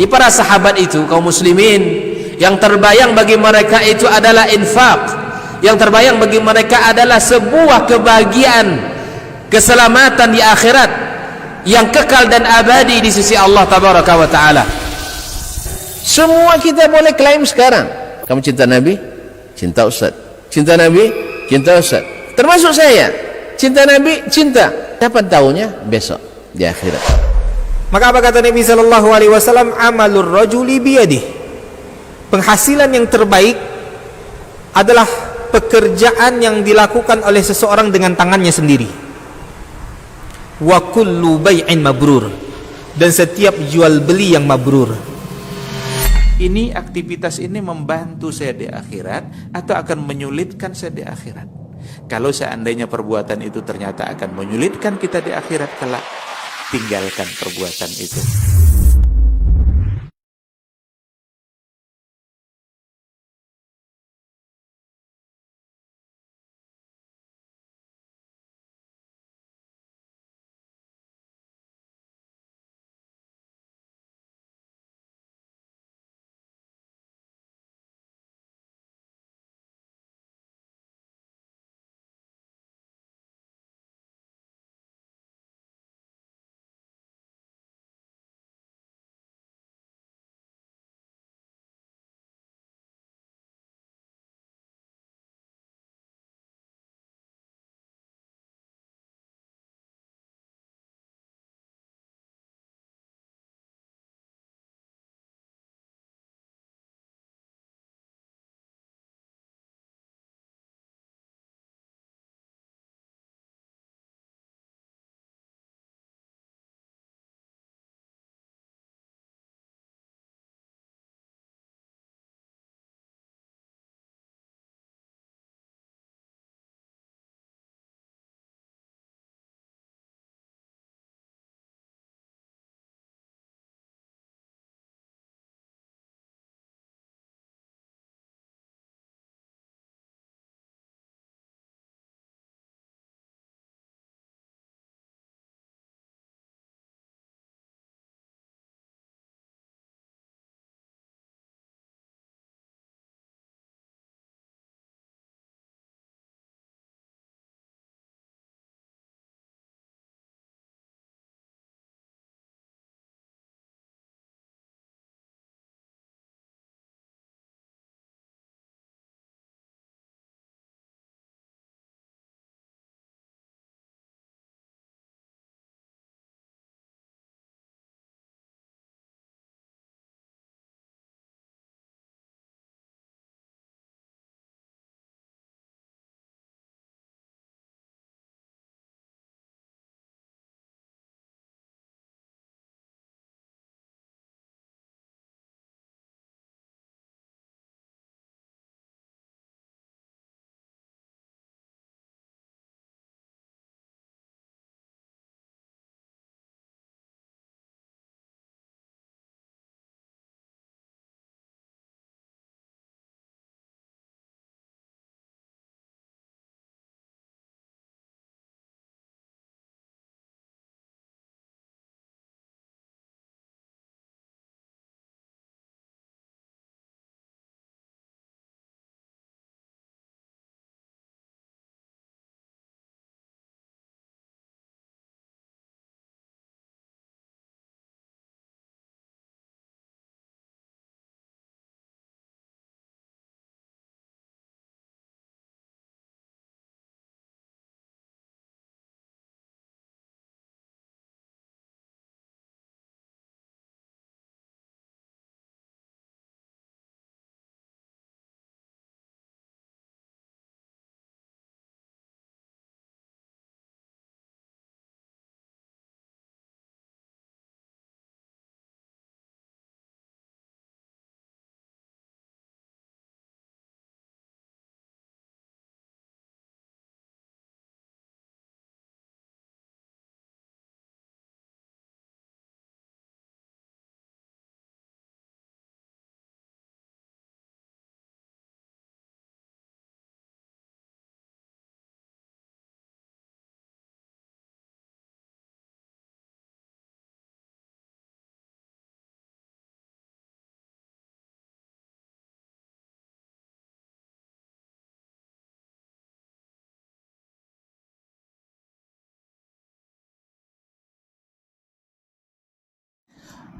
Jadi para sahabat itu, kaum muslimin, yang terbayang bagi mereka itu adalah infak, yang terbayang bagi mereka adalah sebuah kebahagiaan, keselamatan di akhirat yang kekal dan abadi di sisi Allah tabaraka wa taala. Semua kita boleh klaim sekarang, kamu cinta Nabi, cinta Ustaz. Cinta Nabi, cinta Ustaz. Termasuk saya, cinta Nabi, cinta. Dapat tahunya besok di akhirat. Maka apa kata Nabi sallallahu alaihi wasallam? Amalur rajuli biyadihi. Penghasilan yang terbaik adalah pekerjaan yang dilakukan oleh seseorang dengan tangannya sendiri. Wa kullu bai'in mabrur, dan setiap jual beli yang mabrur. Ini aktivitas ini membantu saya di akhirat atau akan menyulitkan saya di akhirat? Kalau seandainya perbuatan itu ternyata akan menyulitkan kita di akhirat kelak, tinggalkan perbuatan itu.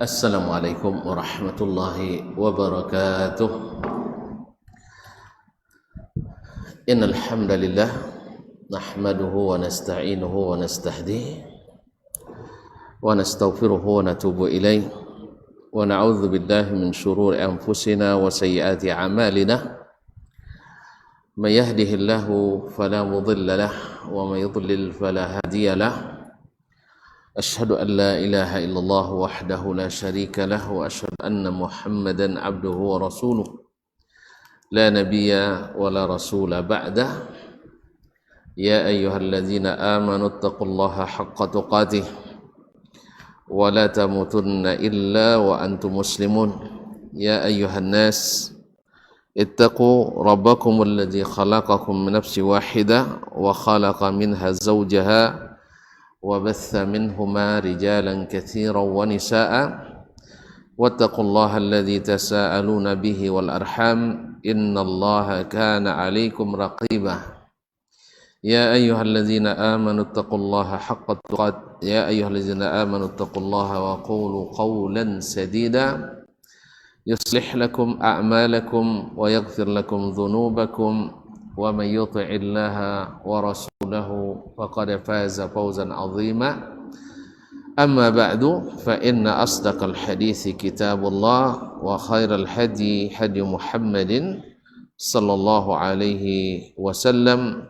Assalamualaikum warahmatullahi wabarakatuh. Innal hamdalillah nahmaduhu wa nasta'inuhu wa nastahdihi wa nastaghfiruhu wa natubu ilayh wa na'udzu billahi min shururi anfusina wa sayyiati a'malina. May yahdihillahu fala mudilla lahu wa may yudlil fala hadiya lahu. أشهد أن لا إله إلا الله وحده لا شريك له وأشهد أن محمدا عبده ورسوله لا نبي ولا رسول بعده يا أيها الذين آمنوا اتقوا الله حق تقاته ولا تموتن إلا وأنتم مسلمون يا أيها الناس اتقوا ربكم الذي خلقكم من نفس واحدة وخلق منها زوجها وبث منهما رجالا كثيرا ونساء واتقوا الله الذي تساءلون به والأرحام إن الله كان عليكم رقيبا يا أيها الذين آمنوا اتقوا الله حق تقاته يا أيها الذين آمنوا اتقوا الله وقولوا قولا سديدا يصلح لكم أعمالكم ويغفر لكم ذنوبكم ومن يطع الله ورسوله فقد فاز فوزا عظيما أما بعد فإن أصدق الحديث كتاب الله وخير الهدي هدي محمد صلى الله عليه وسلم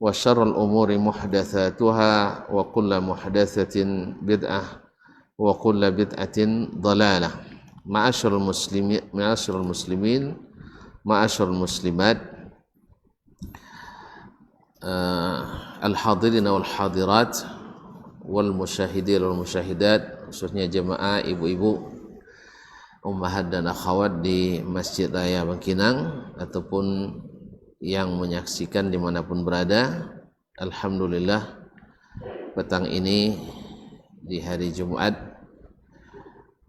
وشر الأمور محدثاتها وكل محدثة بدعة وكل بدعة ضلالة. معاشر المسلمين معاشر المسلمات al-hadirin wal hadirat wal musyahidin wal musyahidat, khususnya jemaah ibu-ibu, ummahat dan akhwat di Masjid Raya Bangkinang ataupun yang menyaksikan dimanapun berada. Alhamdulillah, petang ini di hari Jumat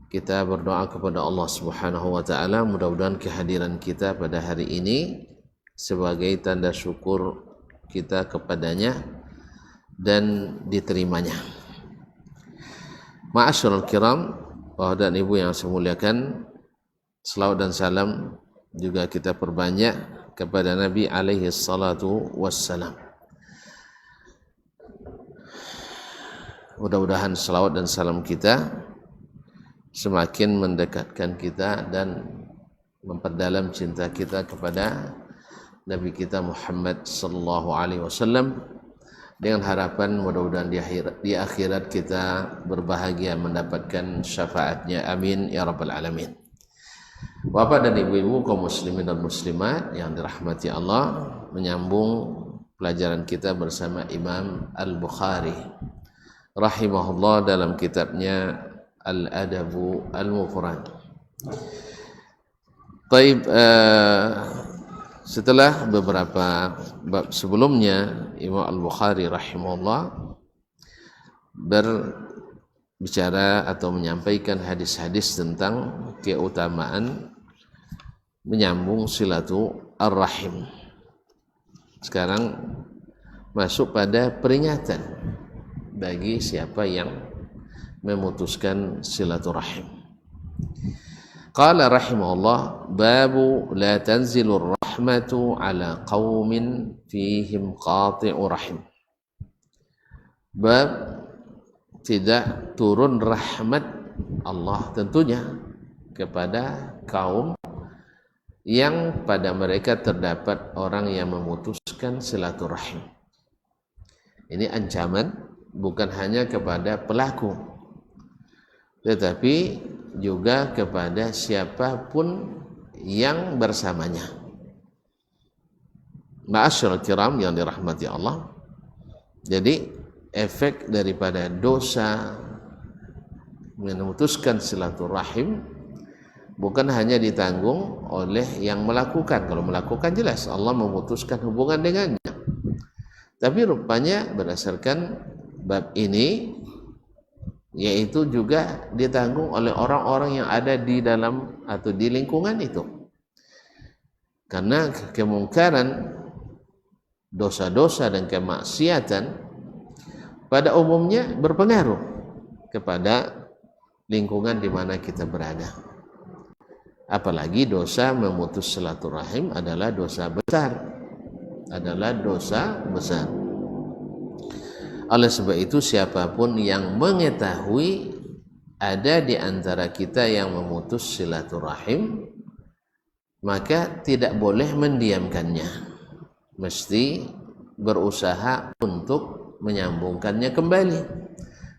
kita berdoa kepada Allah Subhanahu wa taala, mudah-mudahan kehadiran kita pada hari ini sebagai tanda syukur kita kepadanya dan diterimanya. Ma'asyiral kiram, bapak dan ibu yang saya muliakan, selawat dan salam juga kita perbanyak kepada Nabi alaihi salatu wassalam. Mudah-mudahan selawat dan salam kita semakin mendekatkan kita dan memperdalam cinta kita kepada Nabi kita Muhammad sallallahu alaihi wasallam, dengan harapan mudah-mudahan di akhirat kita berbahagia mendapatkan syafaatnya. Amin ya rabbal alamin. Bapak dan ibu-ibu kaum muslimin dan muslimat yang dirahmati Allah, menyambung pelajaran kita bersama Imam Al-Bukhari rahimahullah dalam kitabnya Al-Adabu Al-Mufrad. Taib, setelah beberapa bab sebelumnya, Imam Al-Bukhari rahimahullah berbicara atau menyampaikan hadis-hadis tentang keutamaan menyambung silaturahim. Sekarang masuk pada peringatan bagi siapa yang memutuskan silaturahim. Qala rahimahullah, babu la tanzilur rahmatu ala qaumin fihim qati'u rahim. Bab tidak turun rahmat Allah tentunya kepada kaum yang pada mereka terdapat orang yang memutuskan silaturahim. Ini ancaman bukan hanya kepada pelaku, tetapi juga kepada siapapun yang bersamanya. Ma'asyiral kiram yang dirahmati Allah, jadi efek daripada dosa memutuskan silaturahim bukan hanya ditanggung oleh yang melakukan. Kalau melakukan jelas Allah memutuskan hubungan dengannya, tapi rupanya berdasarkan bab ini yaitu juga ditanggung oleh orang-orang yang ada di dalam atau di lingkungan itu, karena kemungkaran, dosa-dosa dan kemaksiatan pada umumnya berpengaruh kepada lingkungan di mana kita berada. Apalagi dosa memutus silaturahim adalah dosa besar. Oleh sebab itu, siapapun yang mengetahui ada di antara kita yang memutus silaturahim, maka tidak boleh mendiamkannya, mesti berusaha untuk menyambungkannya kembali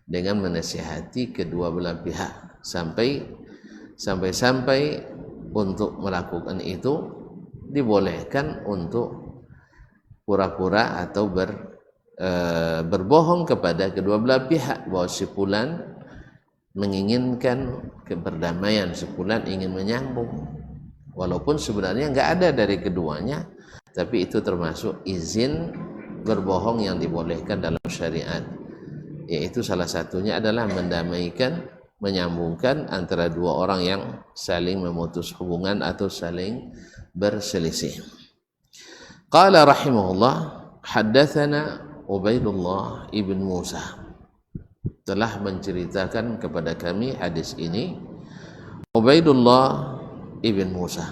dengan menasihati kedua belah pihak sampai untuk melakukan itu dibolehkan untuk pura-pura atau berbohong kepada kedua belah pihak bahwa si fulan menginginkan keperdamaian, si fulan ingin menyambung, walaupun sebenarnya enggak ada dari keduanya, tapi itu termasuk izin berbohong yang dibolehkan dalam syariat, yaitu salah satunya adalah mendamaikan, menyambungkan antara dua orang yang saling memutus hubungan atau saling berselisih. Qala rahimahullah, haddatsana Ubaidullah ibn Musa, telah menceritakan kepada kami hadis ini Ubaidullah ibn Musa.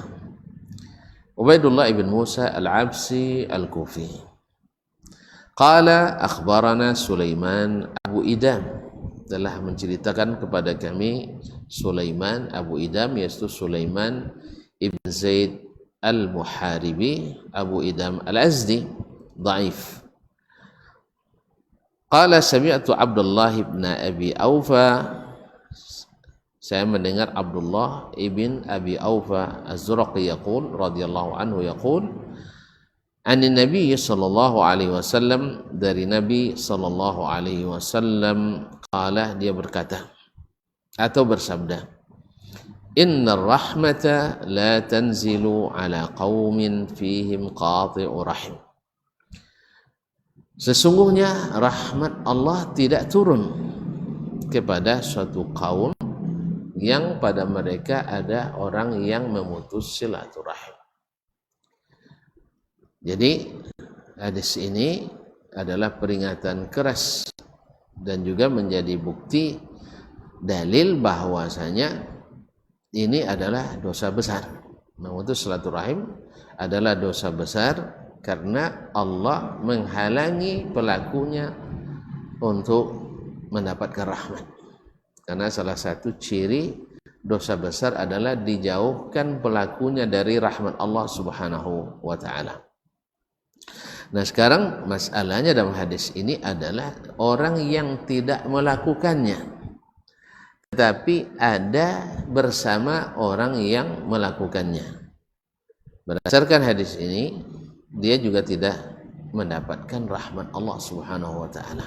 Ubaidullah ibn Musa al-Absi al-Kufi. Qala akhbarana Sulaiman Abu Idam, telah menceritakan kepada kami Sulaiman Abu Idam, yaitu Sulaiman ibn Zaid al-Muharibi Abu Idam al-Azdi, dhaif. Qala sami'tu Abdullah ibn Abi Aufa, saya mendengar Abdullah ibn Abi Aufa Az-Zuraqi yaqul radhiyallahu anhu yaqul anin Nabi sallallahu alaihi wasallam, dari Nabi sallallahu alaihi wasallam, qala, dia berkata atau bersabda, innar rahmata la tanzilu ala qaumin fihim qati'u rahim, sesungguhnya rahmat Allah tidak turun kepada suatu kaum yang pada mereka ada orang yang memutus silaturahim. Jadi hadis ini adalah peringatan keras dan juga menjadi bukti dalil bahwasanya ini adalah dosa besar. Memutus silaturahim adalah dosa besar karena Allah menghalangi pelakunya untuk mendapatkan rahmat. Karena salah satu ciri dosa besar adalah dijauhkan pelakunya dari rahmat Allah Subhanahu wa taala. Nah, sekarang masalahnya dalam hadis ini adalah orang yang tidak melakukannya, tetapi ada bersama orang yang melakukannya. Berdasarkan hadis ini, dia juga tidak mendapatkan rahmat Allah Subhanahu wa taala.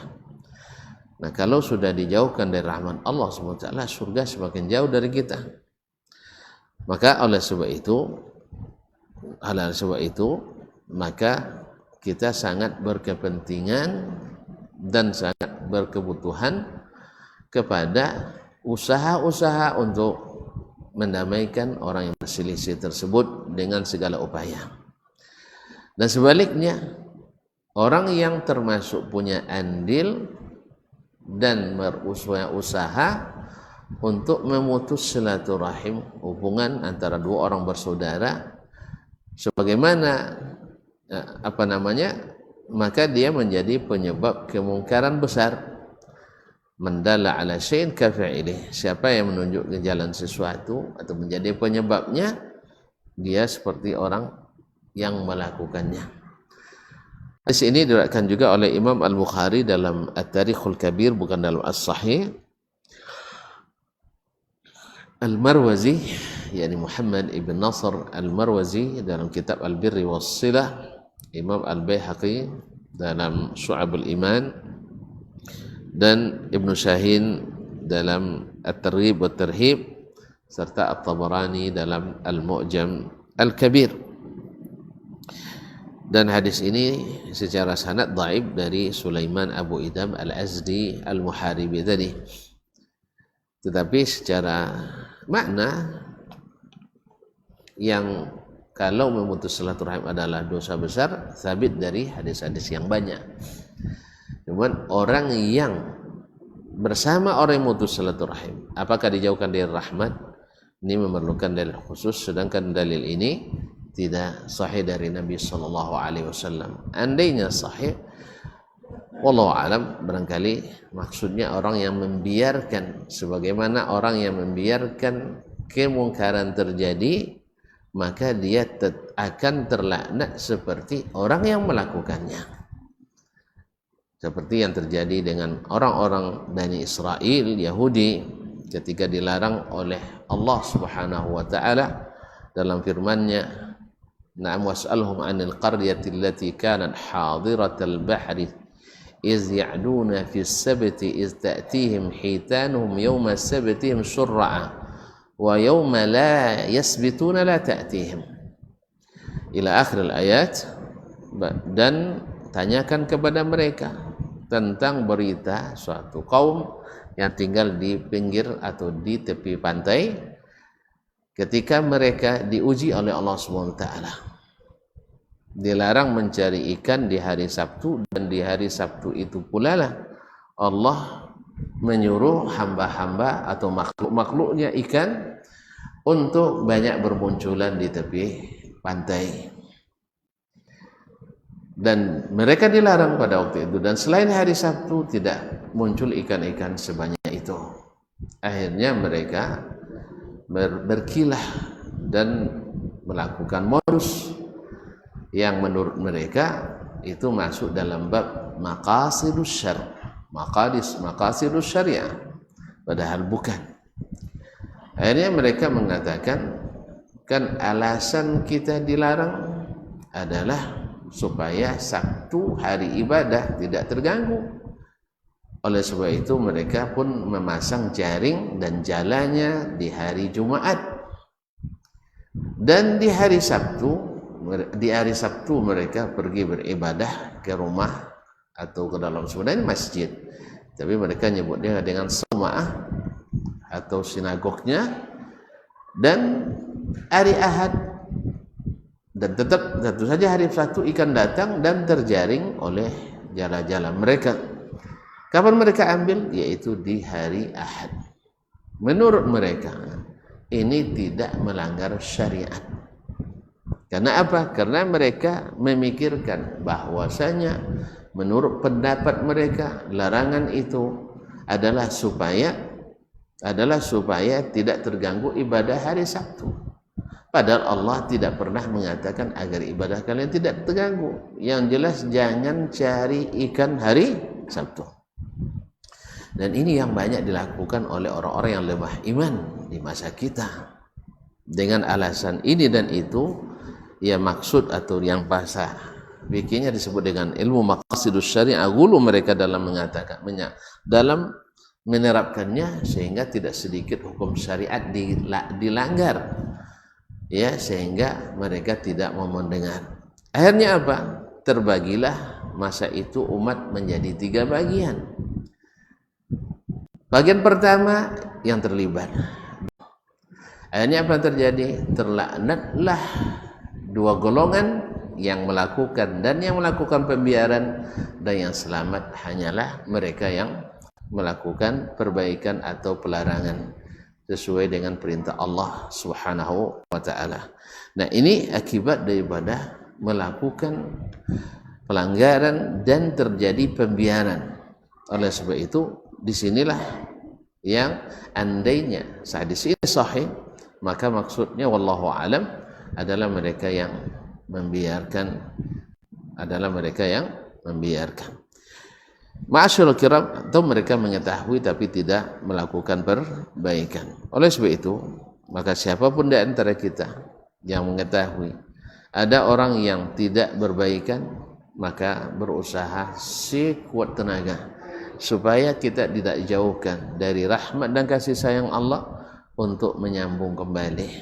Nah, kalau sudah dijauhkan dari rahmat Allah Subhanahu wa taala, surga semakin jauh dari kita. Maka oleh sebab itu, maka kita sangat berkepentingan dan sangat berkebutuhan kepada usaha-usaha untuk mendamaikan orang yang berselisih tersebut dengan segala upaya. Dan sebaliknya, orang yang termasuk punya andil dan berusaha untuk memutus silaturahim, hubungan antara dua orang bersaudara, sebagaimana maka dia menjadi penyebab kemungkaran besar. Mendalla ala syai'in kafa'ilih, siapa yang menunjuk ke jalan sesuatu atau menjadi penyebabnya, dia seperti orang yang melakukannya. Hadis ini diriwayatkan juga oleh Imam Al-Bukhari dalam At-Tarikhul Kabir, bukan dalam As-Sahih. Al-Marwazi, yakni Muhammad ibn Nasr Al-Marwazi dalam kitab Al-Birri Was-Silah, Imam Al-Baihaqi dalam Syu'abul Iman, dan Ibnu Syahin dalam At-Targhib wa Tarhib, serta At-Tabarani dalam Al-Mu'jam Al-Kabir. Dan hadis ini secara sanad dhaif dari Sulaiman Abu Idam Al-Azdi Al-Muharibi tadi. Tetapi secara makna, yang kalau memutus silaturahim adalah dosa besar, sabit dari hadis-hadis yang banyak. Cuman orang yang bersama orang yang memutus silaturahim apakah dijauhkan dari rahmat? Ini memerlukan dalil khusus, sedangkan dalil ini tidak sahih dari Nabi sallallahu alaihi wasallam. Andainya sahih, wallahu alam, barangkali maksudnya orang yang membiarkan, sebagaimana orang yang membiarkan kemungkaran terjadi, maka dia akan terlaknat seperti orang yang melakukannya. Seperti yang terjadi dengan orang-orang Bani Israel, Yahudi, ketika dilarang oleh Allah Subhanahu wa taala dalam firman-Nya, "Na'am was'alhum 'anil qaryati allati kanat hadiratal bahri iz ya'duna fis sabti iz ta'tihim hitanuhum yawma sabtihim syur'a wa yawma la yasbituna la ta'tihim." Ila akhir ayat. Dan tanyakan kepada mereka tentang berita suatu kaum yang tinggal di pinggir atau di tepi pantai ketika mereka diuji oleh Allah SWT. Dilarang mencari ikan di hari Sabtu, dan di hari Sabtu itu pula lah Allah menyuruh hamba-hamba atau makhluk-makhluknya ikan untuk banyak bermunculan di tepi pantai. Dan mereka dilarang pada waktu itu, dan selain hari Sabtu tidak muncul ikan-ikan sebanyak itu. Akhirnya mereka berkilah dan melakukan modus yang menurut mereka itu masuk dalam bab maqasidus syar', maqasidus syariah, padahal bukan. Akhirnya mereka mengatakan, kan alasan kita dilarang adalah supaya Sabtu hari ibadah tidak terganggu. Oleh sebab itu mereka pun memasang jaring dan jalannya di hari Jumat. Dan di hari Sabtu mereka pergi beribadah ke rumah atau ke dalam sebenarnya masjid, tapi mereka nyebutnya dengan sawma'ah atau sinagognya. Dan hari Ahad, dan tetap tentu saja hari Sabtu ikan datang dan terjaring oleh jala-jala mereka. Kapan mereka ambil? Yaitu di hari Ahad. Menurut mereka ini tidak melanggar syariat. Karena apa? Karena mereka memikirkan bahwasanya menurut pendapat mereka larangan itu adalah supaya tidak terganggu ibadah hari Sabtu. Padahal Allah tidak pernah mengatakan agar ibadah kalian tidak terganggu. Yang jelas jangan cari ikan hari Sabtu. Dan ini yang banyak dilakukan oleh orang-orang yang lemah iman di masa kita. Dengan alasan ini dan itu, ya maksud atau yang bahasa fikihnya disebut dengan ilmu maqasidus syariah, gulu mereka dalam mengatakan, dalam menerapkannya sehingga tidak sedikit hukum syariat dilanggar. Ya, sehingga mereka tidak mau mendengar. Akhirnya apa? Terbagilah masa itu umat menjadi 3 bagian. Bagian pertama yang terlibat. Akhirnya apa yang terjadi? Terlaknatlah 2 golongan, yang melakukan dan yang melakukan pembiaran, dan yang selamat hanyalah mereka yang melakukan perbaikan atau pelarangan sesuai dengan perintah Allah Subhanahu wa taala. Nah, ini akibat daripada melakukan pelanggaran dan terjadi pembiaran. Oleh sebab itu, disinilah yang andainya hadis ini sahih, maka maksudnya wallahu alam adalah mereka yang membiarkan, Ma'asyarul kiram, atau mereka mengetahui tapi tidak melakukan perbaikan. Oleh sebab itu, maka siapapun di antara kita yang mengetahui ada orang yang tidak berbaikan, maka berusaha sekuat tenaga supaya kita tidak dijauhkan dari rahmat dan kasih sayang Allah untuk menyambung kembali,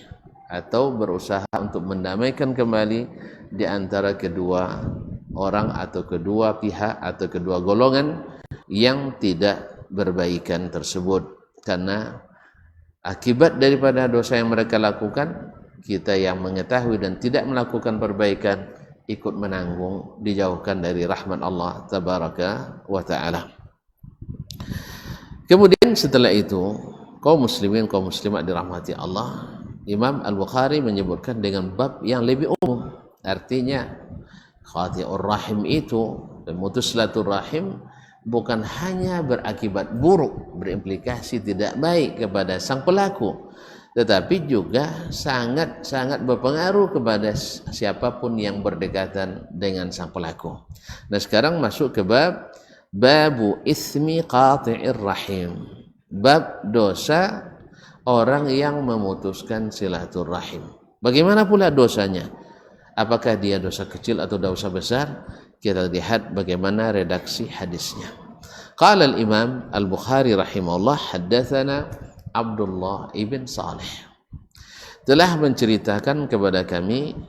atau berusaha untuk mendamaikan kembali di antara kedua orang atau kedua pihak atau kedua golongan yang tidak berbaikan tersebut. Karena akibat daripada dosa yang mereka lakukan, kita yang mengetahui dan tidak melakukan perbaikan ikut menanggung, dijauhkan dari rahmat Allah tabaraka wa ta'ala. Kemudian setelah itu kaum muslimin, kaum muslimat dirahmati Allah, Imam Al-Bukhari menyebutkan dengan bab yang lebih umum. Artinya qati'ur rahim itu, memutus silaturahim, bukan hanya berakibat buruk, berimplikasi tidak baik kepada sang pelaku, tetapi juga sangat berpengaruh kepada siapapun yang berdekatan dengan sang pelaku. Nah, sekarang masuk ke babu ismi qati'ir rahim, bab dosa orang yang memutuskan silaturahim. Bagaimana pula dosanya? Apakah dia dosa kecil atau dosa besar? Kita lihat bagaimana redaksi hadisnya. Qala al-Imam Al-Bukhari rahimahullah, haddatsana Abdullah ibn Salih. Telah menceritakan kepada kami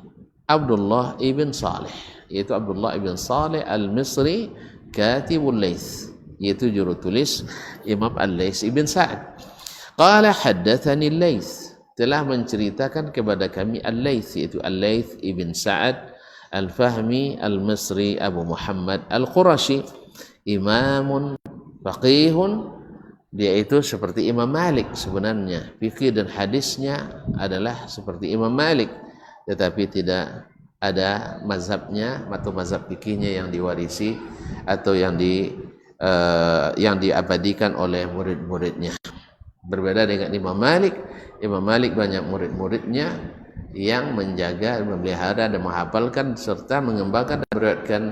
Abdullah ibn Salih, yaitu Abdullah ibn Salih Al-Misri, katibul Laits, yaitu juru tulis Imam Al-Laits ibn Sa'ad. Qala haddatsani Al-Laits, telah menceritakan kepada kami Al-Laits, yaitu Al-Laits ibn Sa'ad Al-Fahmi Al-Misri Abu Muhammad Al-Qurashi, imamun faqihun, dia itu seperti Imam Malik sebenarnya, fikih dan hadisnya adalah seperti Imam Malik, tetapi tidak ada mazhabnya atau mazhab fikihnya yang diwarisi atau yang diabadikan oleh murid-muridnya. Berbeda dengan Imam Malik. Imam Malik banyak murid-muridnya yang menjaga, memelihara dan menghafalkan serta mengembangkan dan meriwayatkan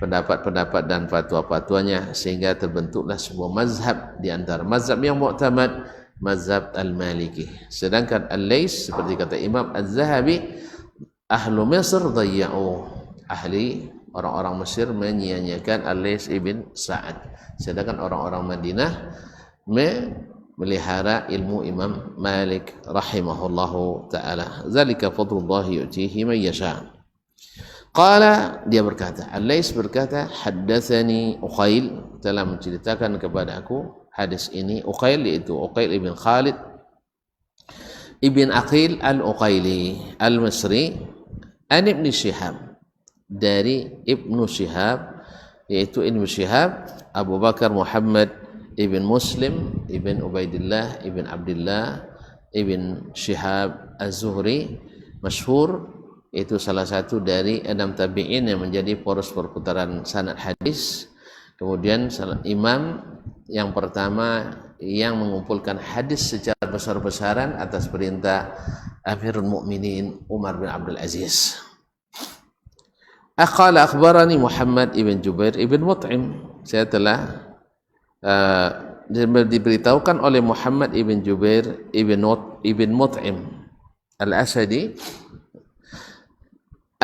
pendapat-pendapat dan fatwa-fatwanya, sehingga terbentuklah sebuah mazhab di antara mazhab yang mu'tamad, mazhab Al-Maliki. Sedangkan Al-Laits, seperti kata Imam Az-Zahabi, ahlu Mesir dayya'u, ahli orang-orang Mesir menyia-nyiakan Al-Laits ibn Sa'ad, sedangkan orang-orang Madinah melihara ilmu Imam Malik rahimahullahu ta'ala. Zalika fadlullah yu'tihi man yasha'. Qala, dia berkata, Al-Laits berkata, haddatsani Uqail, telah menceritakan kepada aku hadis ini Uqail, yaitu Uqail ibn Khalid ibn Aqil Al-Uqaili Al-Misri, an Ibn Shihab, dari Ibnu Shihab, yaitu Ibnu Shihab Abu Bakar Muhammad ibn Muslim ibn Ubaidillah ibn Abdullah ibn Shihab Az-Zuhri, masyhur, itu salah satu dari 6 tabi'in yang menjadi poros perputaran sanad hadis. Kemudian imam yang pertama yang mengumpulkan hadis secara besar-besaran atas perintah Amirul Mukminin Umar bin Abdul Aziz. Qala akhbarani Muhammad ibn Jubair ibn Mut'im, saya telah diberitahukan oleh Muhammad ibn Jubair ibn Mut'im Al-Asadi,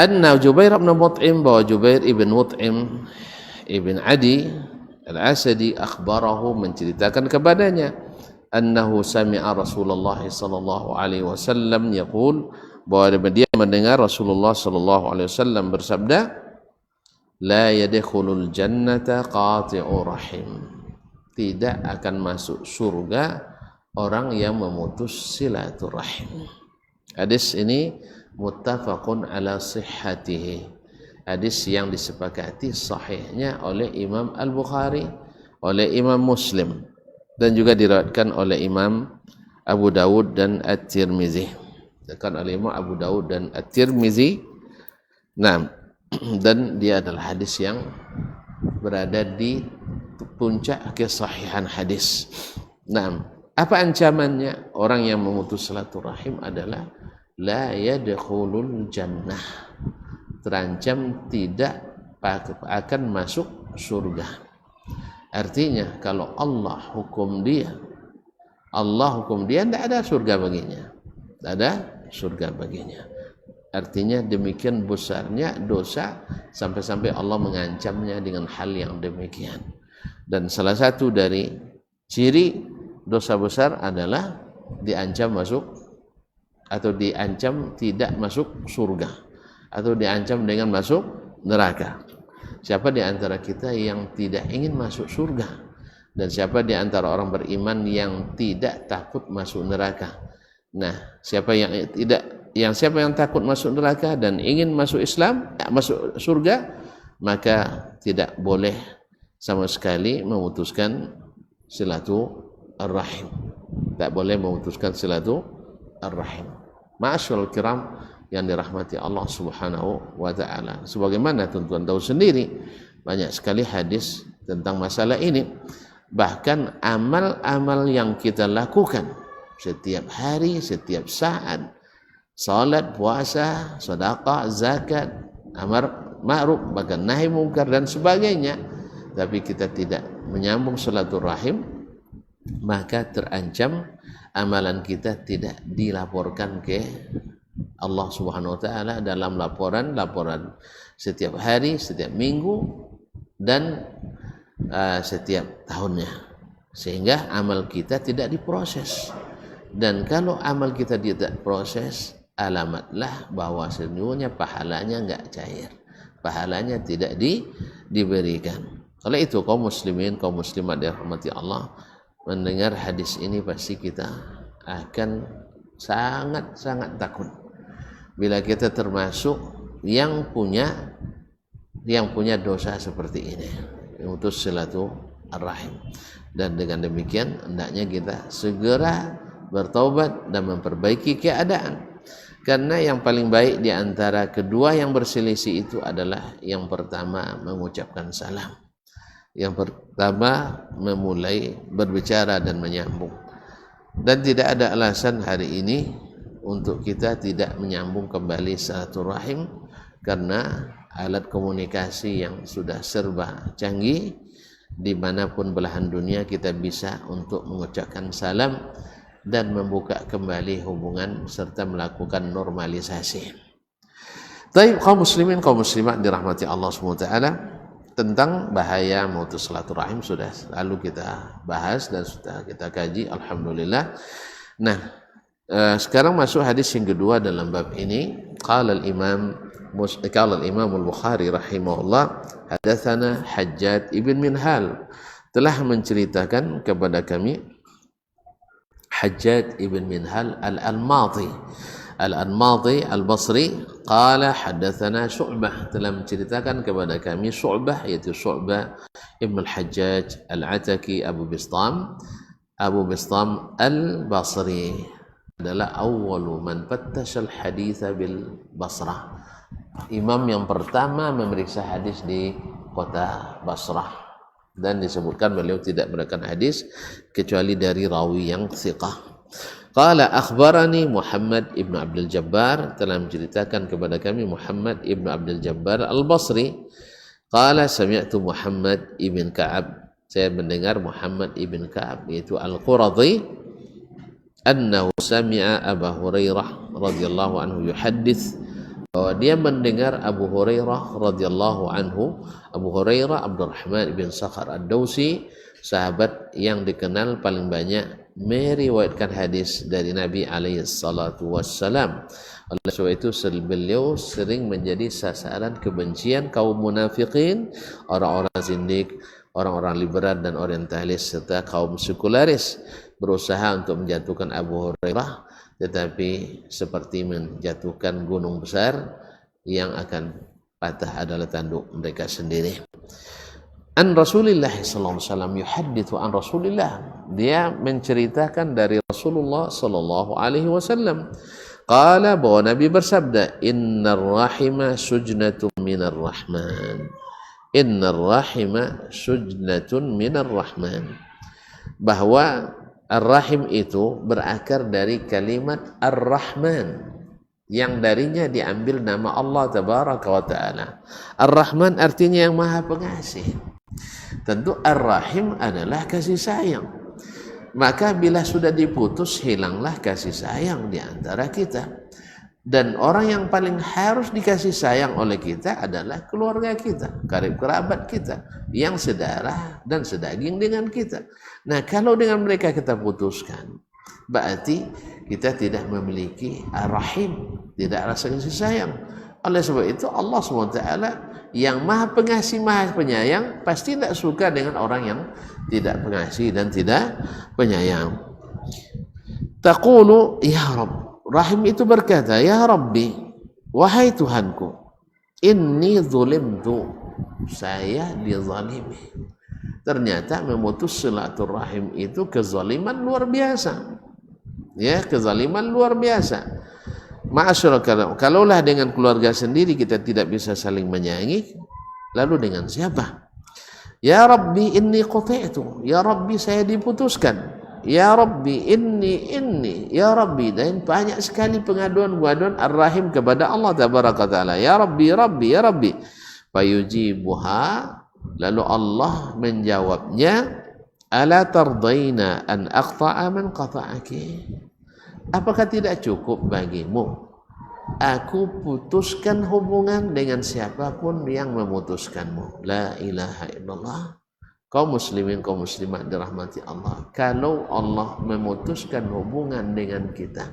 anna Jubair ibn Mut'im, bahwa Jubair ibn Mut'im ibn Adi Al-Asadi, akhbarahu, menceritakan kepadanya, annahu sami'a Rasulullah sallallahu alaihi wasallam yaqul, bahwa dia mendengar Rasulullah sallallahu alaihi wasallam bersabda, la yadkhulul jannata qati'ur rahim, tidak akan masuk surga orang yang memutus silaturahim. Hadis ini muttafaqun ala sihhatihi, hadis yang disepakati sahihnya oleh Imam Al-Bukhari, oleh Imam Muslim, dan juga diriwayatkan oleh Imam Abu Dawud dan At-Tirmizi, oleh Imam Abu Dawud dan At-Tirmizi. Nah, dan dia adalah hadis yang berada di puncak kesahihan hadis. Nah, apa ancamannya? Orang yang memutus silaturahim adalah la yadkhulul jannah, terancam tidak akan masuk surga. Artinya kalau Allah hukum dia tidak ada surga baginya, tidak ada surga baginya. Artinya demikian besarnya dosa sampai-sampai Allah mengancamnya dengan hal yang demikian. Dan salah satu dari ciri dosa besar adalah diancam masuk atau diancam tidak masuk surga atau diancam dengan masuk neraka. Siapa di antara kita yang tidak ingin masuk surga? Dan siapa di antara orang beriman yang tidak takut masuk neraka? Nah, siapa yang takut masuk neraka dan ingin masuk Islam, masuk surga, maka tidak boleh sama sekali memutuskan silaturahim. tak boleh memutuskan silaturahim. Ma'asyiral kiram yang dirahmati Allah Subhanahu wa taala. Sebagaimana tuan-tuan tahu sendiri, banyak sekali hadis tentang masalah ini. Bahkan amal-amal yang kita lakukan setiap hari, setiap saat, salat, puasa, sedekah, zakat, amar ma'ruf, bahkan nahi mungkar dan sebagainya, tapi kita tidak menyambung silaturahim, maka terancam amalan kita tidak dilaporkan ke Allah Subhanahu wa taala dalam laporan setiap hari, setiap minggu dan setiap tahunnya, sehingga amal kita tidak diproses. Dan kalau amal kita tidak proses, alamatlah bahwa sesungguhnya pahalanya enggak cair, pahalanya tidak diberikan. Oleh itu kaum muslimin, kaum muslimat dirahmati Allah, mendengar hadis ini pasti kita akan sangat-sangat takut bila kita termasuk yang punya dosa seperti ini, utus silaturahim. Dan dengan demikian hendaknya kita segera bertaubat dan memperbaiki keadaan. Karena yang paling baik di antara kedua yang berselisih itu adalah yang pertama mengucapkan salam, yang pertama memulai berbicara dan menyambung. Dan tidak ada alasan hari ini untuk kita tidak menyambung kembali silaturahim, karena alat komunikasi yang sudah serba canggih, dimanapun belahan dunia kita bisa untuk mengucapkan salam dan membuka kembali hubungan serta melakukan normalisasi. Baik, kaum muslimin, kaum muslimat dirahmati Allah SWT, tentang bahaya memutus silaturahim sudah lalu kita bahas dan sudah kita kaji, alhamdulillah. Nah, sekarang masuk hadis yang kedua dalam bab ini. Qala al-Imam al-Bukhari rahimahullah, hadatsana Hajjaj ibn Minhal, telah menceritakan kepada kami Hajjaj ibn Minhal al-Anmati al-Basri, qala hadatsana Syu'bah, telah menceritakan kepada kami Syu'bah, yaitu Syu'bah ibn al-Hajjaj al-Ataki Abu Bistam al-Basri, adalah awwalu man fattasha al-haditha bil Basrah, imam yang pertama memeriksa hadis di kota Basrah, dan disebutkan beliau tidak mendapatkan hadis kecuali dari rawi yang thiqah. Qala akhbarani Muhammad ibn Abdul Jabbar, telah menceritakan kepada kami Muhammad ibn Abdul Jabbar al-Basri. Qala sami'tu Muhammad ibn Ka'ab, saya mendengar Muhammad ibn Ka'ab yaitu al-Quradhi, annahu sami'a Abu Hurairah radhiyallahu anhu yuhaddits, bahwa dia mendengar Abu Hurairah radhiyallahu anhu. Abu Hurairah Abdurrahman bin Sakhar ad-Dausi, sahabat yang dikenal paling banyak meriwayatkan hadis dari Nabi alaihi salatu wassalam. Oleh sebab itu beliau sering menjadi sasaran kebencian kaum munafikin, orang-orang zindik, orang-orang liberal dan orientalis, serta kaum sekularis, berusaha untuk menjatuhkan Abu Hurairah, tetapi seperti menjatuhkan gunung besar yang akan patah adalah tanduk mereka sendiri. An Rasulillah sallallahu alaihi wasallam yuhaddithu an Rasulillah, dia menceritakan dari Rasulullah sallallahu alaihi wasallam. Qala, bahwa Nabi bersabda, innar rahima sujnatun minar rahman, innar rahima sujnatun minar rahman, bahwa ar-rahim itu berakar dari kalimat ar-rahman, yang darinya diambil nama Allah tabaraka wa ta'ala. Ar-Rahman artinya yang maha pengasih. Tentu ar-rahim adalah kasih sayang. Maka bila sudah diputus, hilanglah kasih sayang di antara kita. Dan orang yang paling harus dikasih sayang oleh kita adalah keluarga kita, karib kerabat kita, yang sedarah dan sedaging dengan kita. Nah, kalau dengan mereka kita putuskan, berarti kita tidak memiliki ar-rahim, tidak rasa kasih sayang. Oleh sebab itu Allah SWT yang maha pengasih, maha penyayang, pasti tidak suka dengan orang yang tidak pengasih dan tidak penyayang. Taqulu ya Rabb, rahim itu berkata, ya Rabbi, wahai Tuhanku, inni zulimtu, saya dizalimi. Ternyata memutus silaturahim itu kezaliman luar biasa. Ya, kezaliman luar biasa. Ma'asyara, kalaulah dengan keluarga sendiri kita tidak bisa saling menyayangi, lalu dengan siapa? Ya Rabbi inni quti'tu, ya Rabbi saya diputuskan, ya Rabbi inni, ya Rabbi. Dan banyak sekali pengaduan-pengaduan Ar-Rahim kepada Allah Tabaraka Ta'ala. Ya Rabbi, ya Rabbi. Fayujibuha, lalu Allah menjawabnya, ala tardaina an aqta'a man qata'aki. Apakah tidak cukup bagimu aku putuskan hubungan dengan siapapun yang memutuskanmu? La ilaha illallah. Kaum muslimin, kaum muslimat dirahmati Allah, kalau Allah memutuskan hubungan dengan kita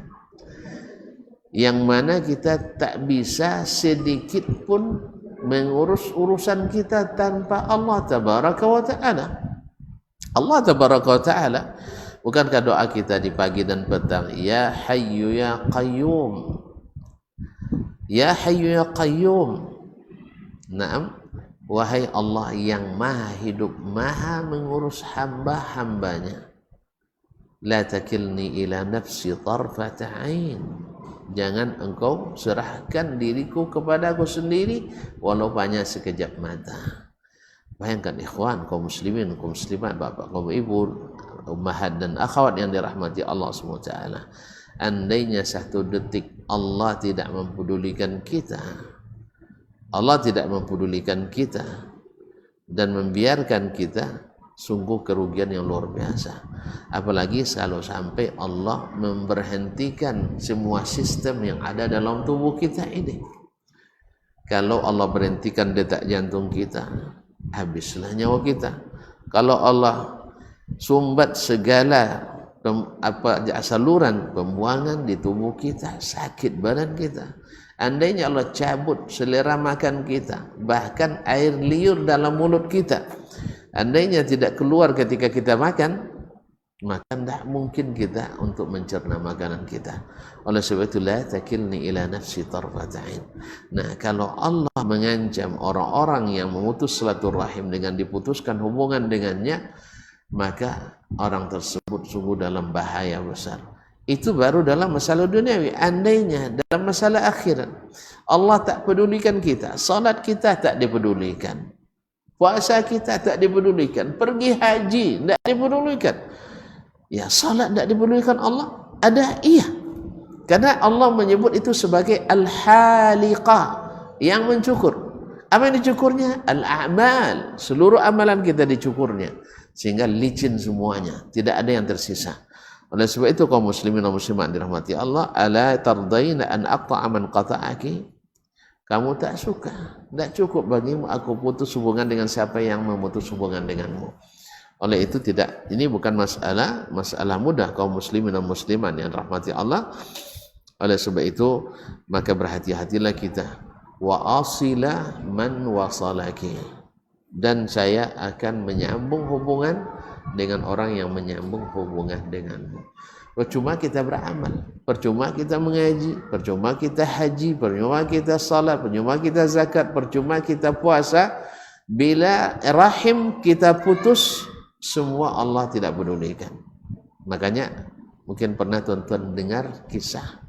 yang mana kita tak bisa sedikit pun mengurus urusan kita tanpa Allah Tabaraka wa Ta'ala. Allah Tabaraka wa Ta'ala, bukankah doa kita di pagi dan petang, ya Hayyu ya Qayyum, ya Hayyu ya Qayyum. Naam, wahai Allah yang maha hidup, maha mengurus hamba-hambanya, la takilni ila nafsi tarfata ain, jangan engkau serahkan diriku kepadaku sendiri walau hanya sekejap mata. Bayangkan ikhwan, kaum muslimin, kaum muslimat, bapak, kaum ibu, ummahat dan akhwat yang dirahmati Allah SWT, andainya satu detik Allah tidak mempedulikan kita, Allah tidak mempedulikan kita dan membiarkan kita, sungguh kerugian yang luar biasa. Apalagi kalau sampai Allah memberhentikan semua sistem yang ada dalam tubuh kita ini. Kalau Allah berhentikan detak jantung kita, habislah nyawa kita. Kalau Allah sumbat segala saluran pembuangan di tubuh kita, sakit badan kita. Andainya Allah cabut selera makan kita, bahkan air liur dalam mulut kita, andainya tidak keluar ketika kita makan, maka tidak mungkin kita untuk mencerna makanan kita. Oleh sebab itu, la takilni ila nafsi tarfata'in. Nah, kalau Allah mengancam orang-orang yang memutus silaturahim dengan diputuskan hubungan dengannya, maka orang tersebut sungguh dalam bahaya besar. Itu baru dalam masalah duniawi. Andainya dalam masalah akhirat Allah tak pedulikan kita, salat kita tak dipedulikan, puasa kita tak dipedulikan, pergi haji tak dipedulikan, ya salat tak dipedulikan Allah, ada iya. Karena Allah menyebut itu sebagai al-haliqah, yang mencukur. Apa yang dicukurnya? Al-a'mal, seluruh amalan kita dicukurnya, sehingga licin semuanya, tidak ada yang tersisa. Oleh sebab itu kaum muslimin dan muslimat dirahmati Allah, ala tardaina an aqta'a man qata'aki. Kamu tak suka, tak cukup bagimu aku putus hubungan dengan siapa yang memutus hubungan denganmu. Oleh itu tidak, ini bukan masalah mudah kaum muslimin dan muslimat yang dirahmati Allah. Oleh sebab itu maka berhati-hatilah kita. Wa asila man wasalaki, dan saya akan menyambung hubungan dengan orang yang menyambung hubungan denganmu. Percuma kita beramal, percuma kita mengaji, percuma kita haji, percuma kita salat, percuma kita zakat, percuma kita puasa, bila rahim kita putus, semua Allah tidak pedulikan. Makanya mungkin pernah tuan-tuan dengar kisah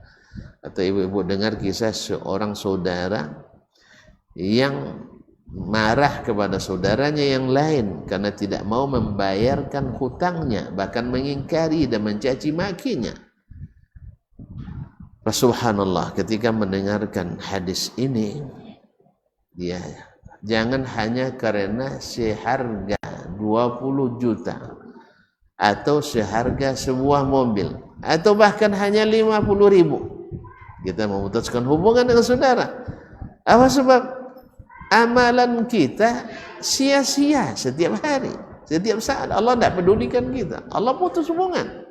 atau ibu-ibu dengar kisah seorang saudara yang marah kepada saudaranya yang lain karena tidak mau membayarkan hutangnya, bahkan mengingkari dan mencaci makinya. Subhanallah, ketika mendengarkan hadis ini, ya, jangan hanya karena seharga 20 juta atau seharga sebuah mobil atau bahkan hanya 50.000 kita memutuskan hubungan dengan saudara. Apa sebab? Amalan kita sia-sia setiap hari, setiap saat. Allah tidak pedulikan kita, Allah putus hubungan.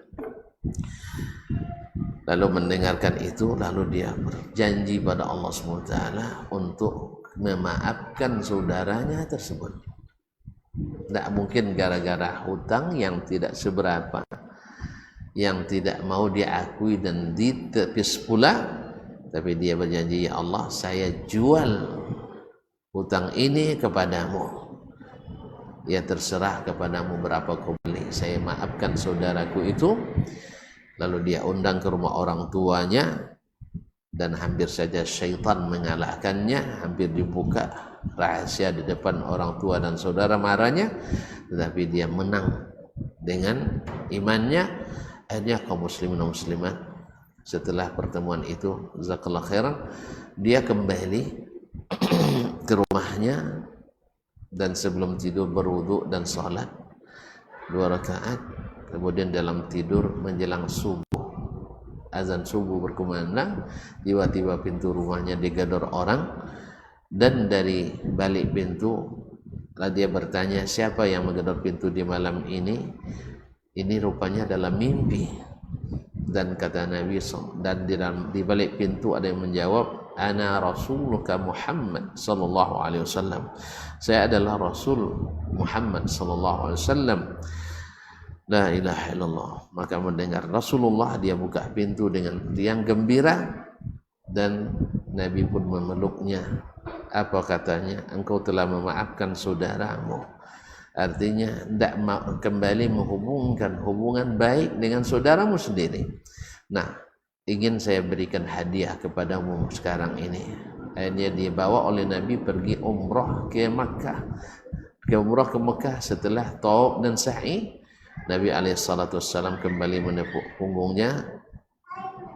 Lalu mendengarkan itu, lalu dia berjanji pada Allah SWT untuk memaafkan saudaranya tersebut. Tidak mungkin gara-gara hutang yang tidak seberapa, yang tidak mau diakui dan ditepis pula, tapi dia berjanji, ya Allah, saya jual hutang ini kepadamu, ya terserah kepadamu berapa kau beli, saya maafkan saudaraku itu Lalu dia undang ke rumah orang tuanya, dan hampir saja syaitan mengalahkannya, hampir dibuka rahasia di depan orang tua dan saudara marahnya, tetapi dia menang dengan imannya. Akhirnya kaum muslimin dan muslimat, setelah pertemuan itu, jazakallahu khairan, dia kembali ke rumahnya dan sebelum tidur berwudu dan sholat 2 rakaat. Kemudian dalam tidur menjelang subuh, azan subuh berkumandang, tiba-tiba pintu rumahnya digedor orang, dan dari balik pintu dia bertanya, siapa yang menggedor pintu di malam ini? Ini rupanya dalam mimpi. Dan kata Nabi dan di balik pintu ada yang menjawab, ana rasuluka Muhammad sallallahu alaihi wasallam, saya adalah Rasul Muhammad sallallahu alaihi wasallam. La ilaha illallah. Maka mendengar Rasulullah, dia buka pintu dengan riang gembira, dan Nabi pun memeluknya. Apa katanya? Engkau telah memaafkan saudaramu. Artinya tidak kembali menghubungkan hubungan baik dengan saudaramu sendiri. Nah, ingin saya berikan hadiah kepadamu sekarang ini. Akhirnya dibawa oleh Nabi pergi umrah ke Makkah. Umrah ke Makkah setelah tawaf dan sa'i. Nabi SAW kembali menepuk punggungnya,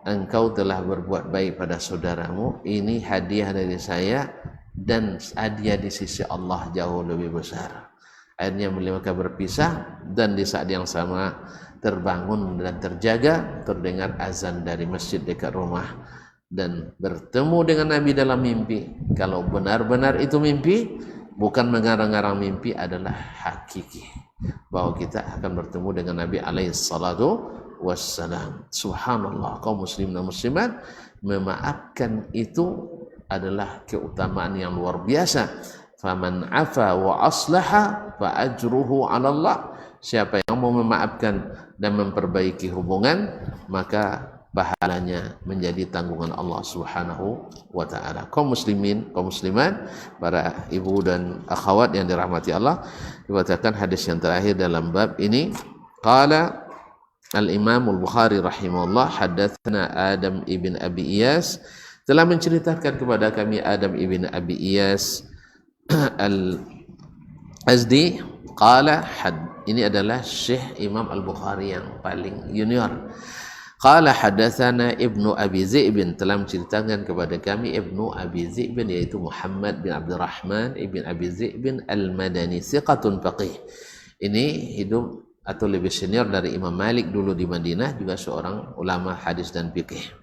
engkau telah berbuat baik pada saudaramu, ini hadiah dari saya, dan hadiah di sisi Allah jauh lebih besar. Akhirnya mereka berpisah, dan di saat yang sama terbangun dan terjaga, terdengar azan dari masjid dekat rumah, dan bertemu dengan Nabi dalam mimpi. Kalau benar-benar itu mimpi, bukan mengarang-arang mimpi, adalah hakiki, bahwa kita akan bertemu dengan Nabi alaihi salatu wassalam. Subhanallah, kaum muslimin dan muslimat, memaafkan itu adalah keutamaan yang luar biasa. Faman afa wa aslaha fa ajruhu 'ala Allah. Siapa yang mau memaafkan dan memperbaiki hubungan, maka pahalanya menjadi tanggungan Allah Subhanahu wa taala. Kaum muslimin, kaum muslimat, para ibu dan akhwat yang dirahmati Allah, dibacakan hadis yang terakhir dalam bab ini. Qala Al-Imam Al-Bukhari rahimahullah, haddatsana Adam ibn Abi Iyas, telah menceritakan kepada kami Adam ibn Abi Iyas Al-Azdi. Qala ini adalah Syekh Imam Al-Bukhari yang paling junior. Qala hadatsana Ibnu Abi Zi'bin, telah menceritakan kepada kami Ibnu Abi Zi'bin, yaitu Muhammad bin Abdurrahman ibn Abi Zi'bin Al-Madani, thiqatun faqih. Ini hidup atau lebih senior dari Imam Malik dulu di Madinah, juga seorang ulama hadis dan fikih.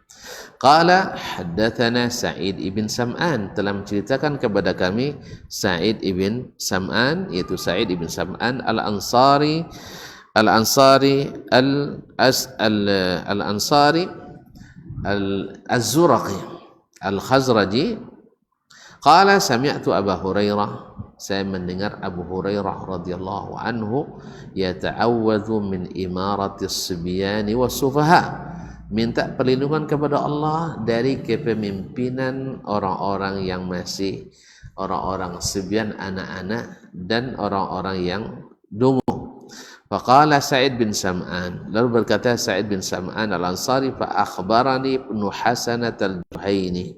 Qala haddatsana Sa'id ibn Sam'an, telah menceritakan kepada kami Sa'id ibn Sam'an, yaitu Sa'id ibn Sam'an Al-Ansari Az-Zuraqi Al-Khazraji. Qala sami'tu Abu Hurairah, saya mendengar Abu Hurairah radhiyallahu anhu yata'awwadzu min imaratis sibyani was-sufaha, minta perlindungan kepada Allah dari kepemimpinan orang-orang yang masih orang-orang sibyan, anak-anak, dan orang-orang yang dungu. Faqala Sa'id bin Sam'an, lalu berkata Sa'id bin Sam'an Al-Ansari, fa akhbarani Ibnu Hasanah Al-Juhaini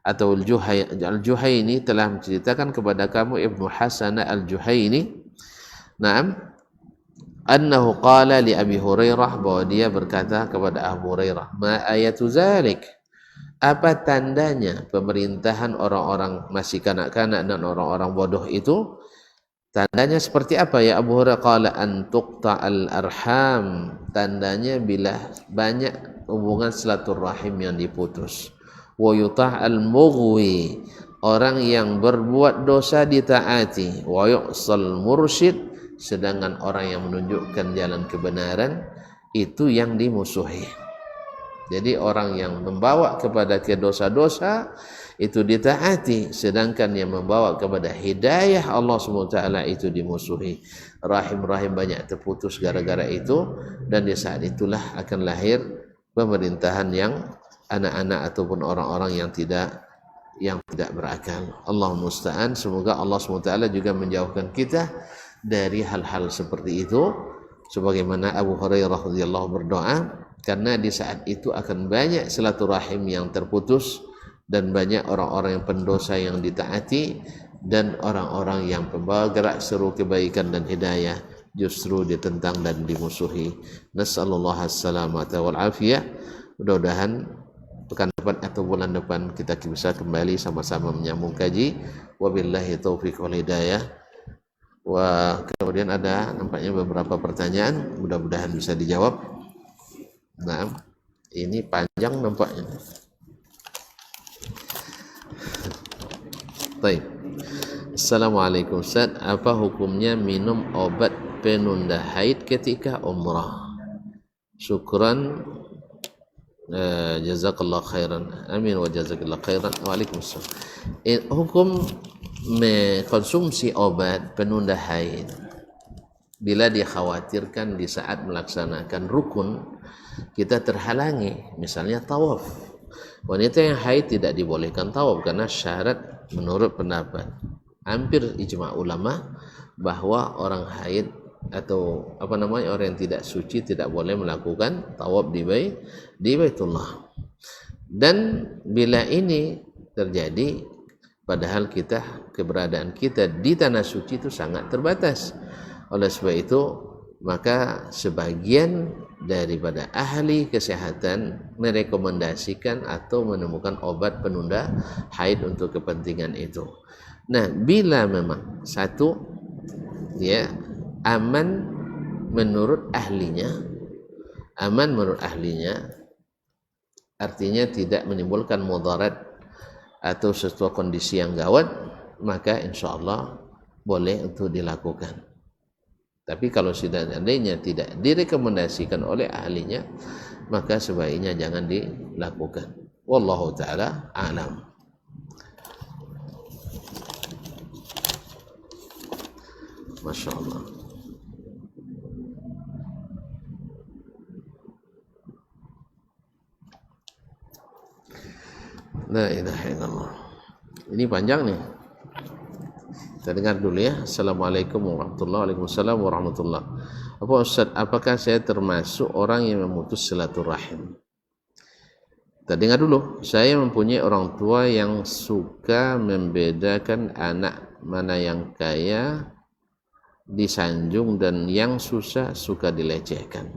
atau Al-Juhaini, telah menceritakan kepada kamu Ibnu Hasanah Al-Juhaini, na'am, annahu qala li Abi Hurairah, bahwa dia berkata kepada Abu Hurairah, ma ayatu zalik, apa tandanya pemerintahan orang-orang masih kanak-kanak dan orang-orang bodoh itu? Tandanya seperti apa ya Abu Hurairah? Qala an tuqta'al arham, tandanya bila banyak hubungan silaturahim yang diputus. Wa yuta'al mughwi, orang yang berbuat dosa ditaati. Wa yu'sal mursyid, sedangkan orang yang menunjukkan jalan kebenaran itu yang dimusuhi. Jadi orang yang membawa kepada dosa-dosa itu ditaati, sedangkan yang membawa kepada hidayah Allah SWT itu dimusuhi. Rahim-rahim banyak terputus gara-gara itu, dan di saat itulah akan lahir pemerintahan yang anak-anak ataupun orang-orang yang tidak berakal. Allahumma musta'an. Semoga Allah SWT juga menjauhkan kita dari hal-hal seperti itu, sebagaimana Abu Hurairah radhiyallahu berdoa, karena di saat itu akan banyak silaturahim yang terputus dan banyak orang-orang yang pendosa yang ditaati dan orang-orang yang pembawa gerak seru kebaikan dan hidayah justru ditentang dan dimusuhi. Nasallallahu as-salamata wal afiyah. Mudah-mudahan pekan depan atau bulan depan kita bisa kembali sama-sama menyambung kaji. Wabillahi taufiq wal hidayah. Wah, kemudian ada nampaknya beberapa pertanyaan, mudah-mudahan bisa dijawab. Nah, ini panjang nampaknya. Baik. Assalamualaikum Ustaz, apa hukumnya minum obat penunda haid ketika umrah? Syukran, jazakallah khairan. Amin wa jazakallah khairan. Waalaikumsalam. Hukum mengkonsumsi obat penunda haid bila dikhawatirkan di saat melaksanakan rukun kita terhalangi, misalnya tawaf. Wanita yang haid tidak dibolehkan tawaf karena syarat menurut pendapat hampir ijma ulama bahwa orang haid atau orang yang tidak suci tidak boleh melakukan tawaf di Baitullah. Dan bila ini terjadi padahal keberadaan kita di tanah suci itu sangat terbatas. Oleh sebab itu, maka sebagian daripada ahli kesehatan merekomendasikan atau menemukan obat penunda haid untuk kepentingan itu. Nah, bila memang satu ya aman menurut ahlinya, artinya tidak menimbulkan mudarat atau sesuatu kondisi yang gawat, maka insya Allah boleh untuk dilakukan. Tapi kalau seandainya tidak direkomendasikan oleh ahlinya, maka sebaiknya jangan dilakukan. Wallahu ta'ala a'lam. Masya Allah. La ilaha illallah. Ini panjang nih. Kita dengar dulu ya. Assalamualaikum warahmatullahi wabarakatuh. Apa Ustaz, apakah saya termasuk orang yang memutus silaturahim? Kita dengar dulu. Saya mempunyai orang tua yang suka membedakan anak mana yang kaya disanjung dan yang susah suka dilecehkan.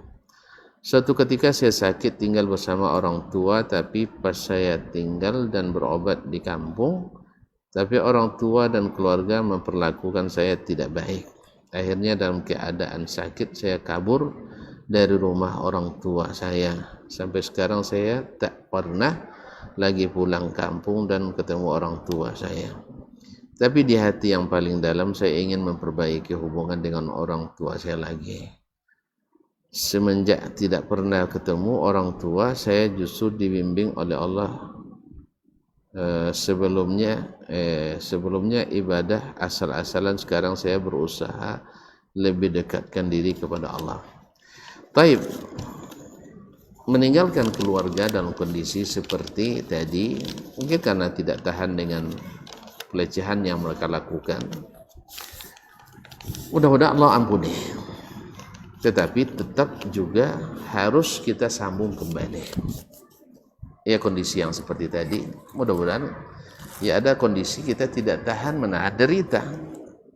Suatu ketika saya sakit tinggal bersama orang tua, tapi pas saya tinggal dan berobat di kampung, tapi orang tua dan keluarga memperlakukan saya tidak baik. Akhirnya dalam keadaan sakit saya kabur dari rumah orang tua saya. Sampai sekarang saya tak pernah lagi pulang kampung dan ketemu orang tua saya. Tapi di hati yang paling dalam saya ingin memperbaiki hubungan dengan orang tua saya lagi. Semenjak tidak pernah ketemu orang tua, saya justru dibimbing oleh Allah. Sebelumnya ibadah asal-asalan, sekarang saya berusaha lebih dekatkan diri kepada Allah. Taib, meninggalkan keluarga dalam kondisi seperti tadi, mungkin karena tidak tahan dengan pelecehan yang mereka lakukan. Mudah-mudahan Allah ampuni. Tetapi tetap juga harus kita sambung kembali. Ya, kondisi yang seperti tadi, mudah-mudahan ya ada kondisi kita tidak tahan menahan derita.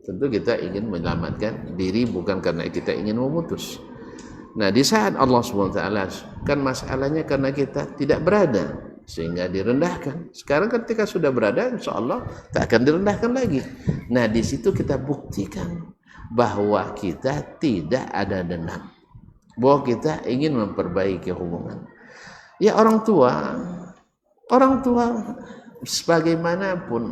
Tentu kita ingin menyelamatkan diri, bukan karena kita ingin memutus. Nah, di saat Allah SWT kan masalahnya karena kita tidak berada sehingga direndahkan. Sekarang ketika sudah berada, insya Allah tak akan direndahkan lagi. Nah, di situ kita buktikan bahwa kita tidak ada dendam, bahwa kita ingin memperbaiki hubungan. Ya, orang tua sebagaimanapun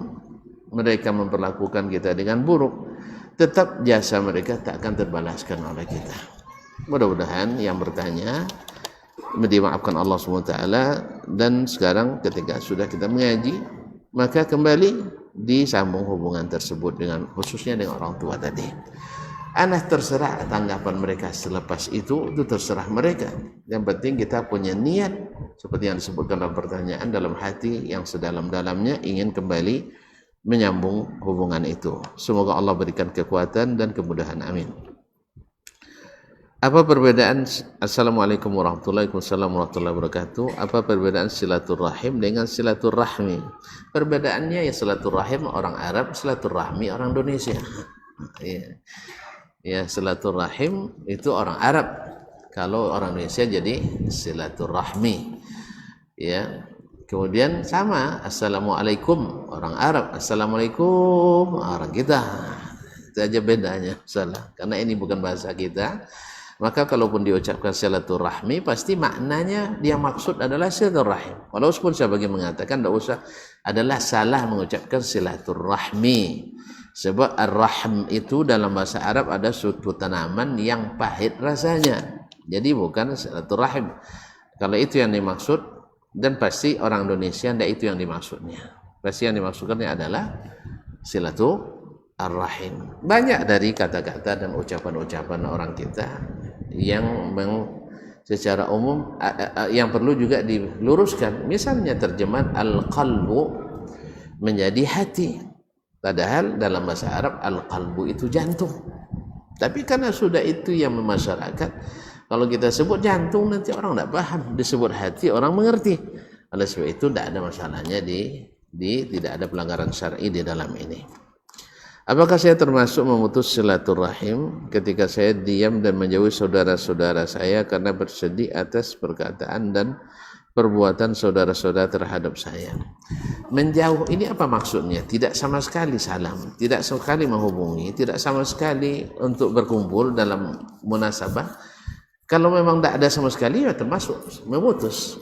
mereka memperlakukan kita dengan buruk, tetap jasa mereka tak akan terbalaskan oleh kita. Mudah-mudahan yang bertanya dimaafkan Allah SWT. Dan sekarang ketika sudah kita mengaji, maka kembali disambung hubungan tersebut dengan khususnya dengan orang tua tadi. Anak terserah tanggapan mereka selepas itu terserah mereka. Yang penting kita punya niat seperti yang disebutkan dalam pertanyaan, dalam hati yang sedalam-dalamnya ingin kembali menyambung hubungan itu. Semoga Allah berikan kekuatan dan kemudahan. Amin. Apa perbedaan Assalamualaikum warahmatullahi wabarakatuh? Apa perbedaan silaturahim dengan silaturahmi? Perbedaannya ya silaturahim orang Arab, silaturahmi orang Indonesia. Ya, silaturahim itu orang Arab. Kalau orang Indonesia jadi silaturahmi. Ya. Kemudian sama Assalamualaikum orang Arab, Assalamualaikum orang kita. Itu aja bedanya, salah. Karena ini bukan bahasa kita. Maka kalaupun diucapkan silaturahmi pasti maknanya dia maksud adalah silaturahim. Walaupun saya bagi mengatakan tidak usah, adalah salah mengucapkan silaturahmi. Sebab ar-rahm itu dalam bahasa Arab ada suatu tanaman yang pahit rasanya. Jadi bukan silaturahim. Kalau itu yang dimaksud, dan pasti orang Indonesia tidak itu yang dimaksudnya. Pasti yang dimaksudkannya adalah silaturahim. Banyak dari kata-kata dan ucapan-ucapan orang kita yang secara umum yang perlu juga diluruskan. Misalnya terjemahan al-qalbu menjadi hati, padahal dalam bahasa Arab al-qalbu itu jantung. Tapi karena sudah itu yang memasyarakat, kalau kita sebut jantung nanti orang tidak paham, disebut hati orang mengerti. Oleh sebab itu tidak ada masalahnya tidak ada pelanggaran syar'i di dalam ini. Apakah saya termasuk memutus silaturahim ketika saya diam dan menjauhi saudara-saudara saya karena bersedih atas perkataan dan perbuatan saudara-saudara terhadap saya? Menjauh ini apa maksudnya? Tidak sama sekali salam, tidak sama sekali menghubungi, tidak sama sekali untuk berkumpul dalam munasabah. Kalau memang tidak ada sama sekali ya termasuk memutus.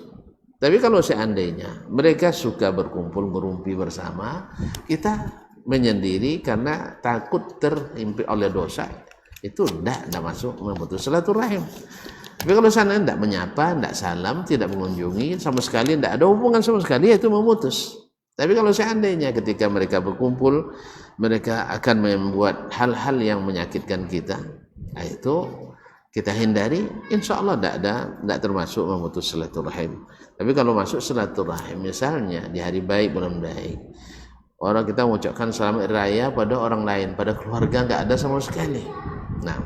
Tapi kalau seandainya mereka suka berkumpul merumpi bersama, kita menyendiri karena takut terhimpit oleh dosa, itu tidak masuk memutus silaturahim. Tapi kalau sana tidak menyapa, tidak salam, tidak mengunjungi sama sekali, tidak ada hubungan sama sekali, itu memutus. Tapi kalau seandainya ketika mereka berkumpul mereka akan membuat hal-hal yang menyakitkan kita, itu kita hindari, insya Allah tidak termasuk memutus silaturahim. Tapi kalau masuk silaturahim, misalnya di hari baik bulan baik, orang kita mengucapkan selamat raya pada orang lain, pada keluarga nggak ada sama sekali. Nah,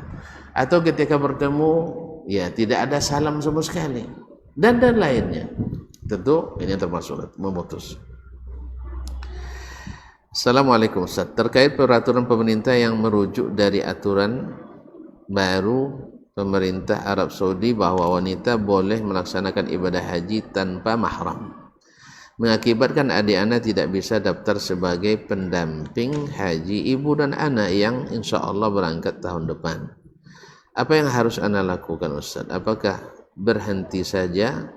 atau ketika bertemu ya tidak ada salam sama sekali dan lainnya. Tentu ini termasuk memutus. Assalamualaikum Ustaz. Terkait peraturan pemerintah yang merujuk dari aturan baru pemerintah Arab Saudi bahwa wanita boleh melaksanakan ibadah haji tanpa mahram, mengakibatkan adik anak tidak bisa daftar sebagai pendamping haji ibu dan anak yang insya Allah berangkat tahun depan. Apa yang harus anak lakukan Ustaz? Apakah berhenti saja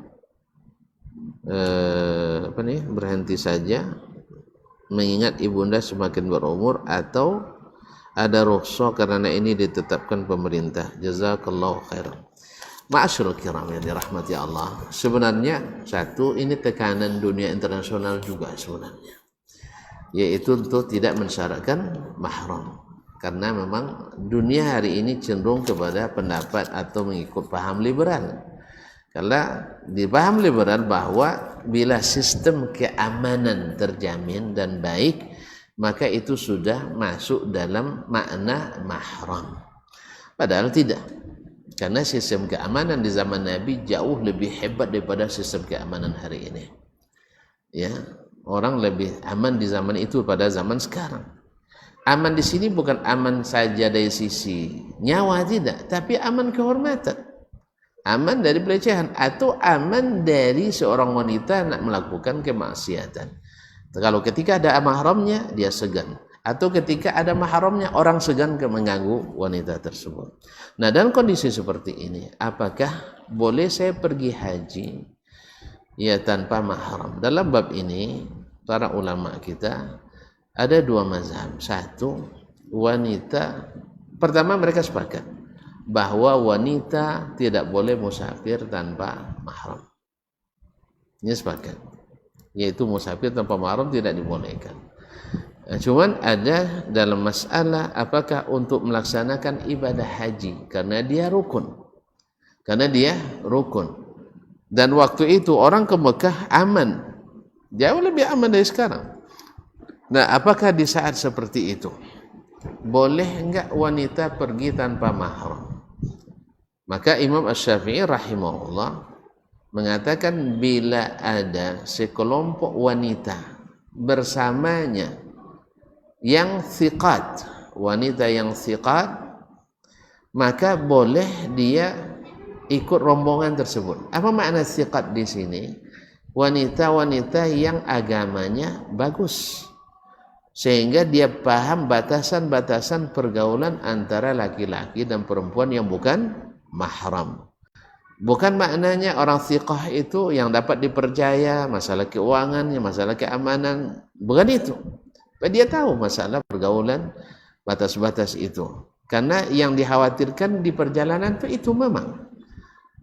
berhenti saja mengingat ibunda semakin berumur, atau ada rukhsah karena ini ditetapkan pemerintah? Jazakallahu khairan. Ma'asyiral kiram yang dirahmati Allah, sebenarnya satu, ini tekanan dunia internasional juga sebenarnya, yaitu untuk tidak mensyaratkan mahram, karena memang dunia hari ini cenderung kepada pendapat atau mengikut paham liberal. Karena di paham liberal bahwa bila sistem keamanan terjamin dan baik, maka itu sudah masuk dalam makna mahram. Padahal tidak. Karena sistem keamanan di zaman Nabi jauh lebih hebat daripada sistem keamanan hari ini. Ya, orang lebih aman di zaman itu pada zaman sekarang. Aman di sini bukan aman saja dari sisi nyawa, tidak, tapi aman kehormatan. Aman dari pelecehan atau aman dari seorang wanita nak melakukan kemaksiatan. Kalau ketika ada mahramnya dia segan, atau ketika ada mahramnya orang segan ke mengganggu wanita tersebut. Nah, dalam kondisi seperti ini, apakah boleh saya pergi haji ya tanpa mahram? Dalam bab ini para ulama kita ada dua mazhab. Satu, wanita, pertama mereka sepakat bahwa wanita tidak boleh musafir tanpa mahram. Ini sepakat, yaitu musafir tanpa mahram tidak dibolehkan. Cuman ada dalam masalah apakah untuk melaksanakan ibadah haji, karena dia rukun, dan waktu itu orang ke Mekah aman, jauh lebih aman dari sekarang. Nah, apakah di saat seperti itu boleh enggak wanita pergi tanpa mahram? Maka Imam Asy-Syafi'i rahimahullah mengatakan bila ada sekelompok wanita bersamanya yang thiqat, wanita yang thiqat, maka boleh dia ikut rombongan tersebut. Apa makna thiqat di sini? Wanita-wanita yang agamanya bagus, sehingga dia paham batasan-batasan pergaulan antara laki-laki dan perempuan yang bukan mahram. Bukan maknanya orang thiqah itu yang dapat dipercaya masalah keuangannya, masalah keamanan, bukan itu. Dia tahu masalah pergaulan, batas-batas itu. Karena yang dikhawatirkan di perjalanan itu memang.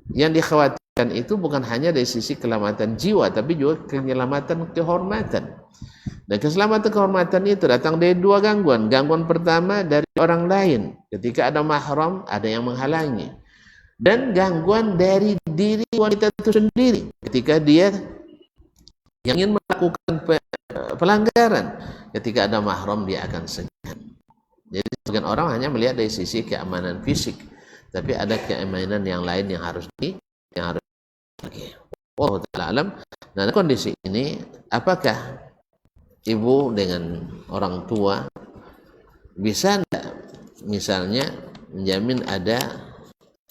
Yang dikhawatirkan itu bukan hanya dari sisi keselamatan jiwa, tapi juga keselamatan kehormatan. Dan keselamatan kehormatan itu datang dari dua gangguan. Gangguan pertama dari orang lain. Ketika ada mahram, ada yang menghalangi. Dan gangguan dari diri wanita itu sendiri ketika dia yang ingin melakukan pelanggaran. Ketika ada mahram dia akan segan. Jadi sebagian orang hanya melihat dari sisi keamanan fisik, tapi ada keamanan yang lain yang harus Allah Ta'ala alam. Nah, kondisi ini apakah ibu dengan orang tua bisa tidak misalnya menjamin ada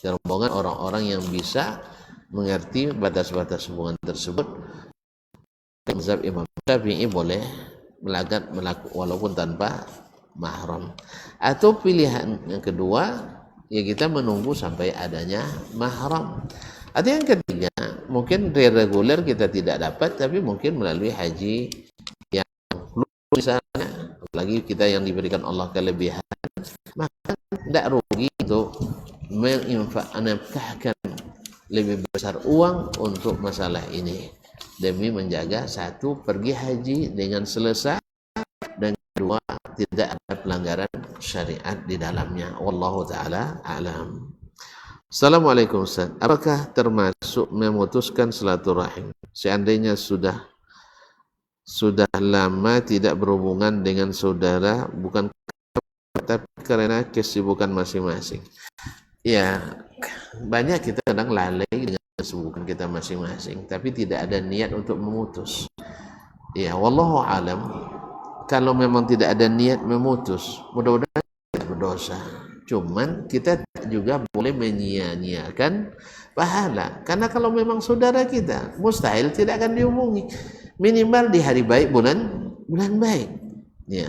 rombongan orang-orang yang bisa mengerti batas-batas hubungan tersebut? Mazhab Imam Syafi'i boleh melakukan walaupun tanpa mahram. Atau pilihan yang kedua, ya kita menunggu sampai adanya mahram. Atau yang ketiga, mungkin reguler kita tidak dapat, tapi mungkin melalui haji yang misalnya, apalagi kita yang diberikan Allah kelebihan, maka tidak rugi untuk menginfakkan lebih besar uang untuk masalah ini demi menjaga satu pergi haji dengan selesai dan kedua tidak ada pelanggaran syariat di dalamnya. Wallahu ta'ala a'lam. Assalamualaikum Ustaz. Apakah termasuk memutuskan silaturahim seandainya sudah lama tidak berhubungan dengan saudara, bukan tapi karena kesibukan masing-masing? Ya, banyak kita kadang lalai dengan kesibukan kita masing-masing, tapi tidak ada niat untuk memutus. Ya, wallahu alam. Kalau memang tidak ada niat memutus, mudah-mudahan tidak berdosa. Cuman kita juga boleh menyia-nyiakan pahala. Karena kalau memang saudara kita, mustahil tidak akan dihubungi. Minimal di hari baik, bulan baik. Ya,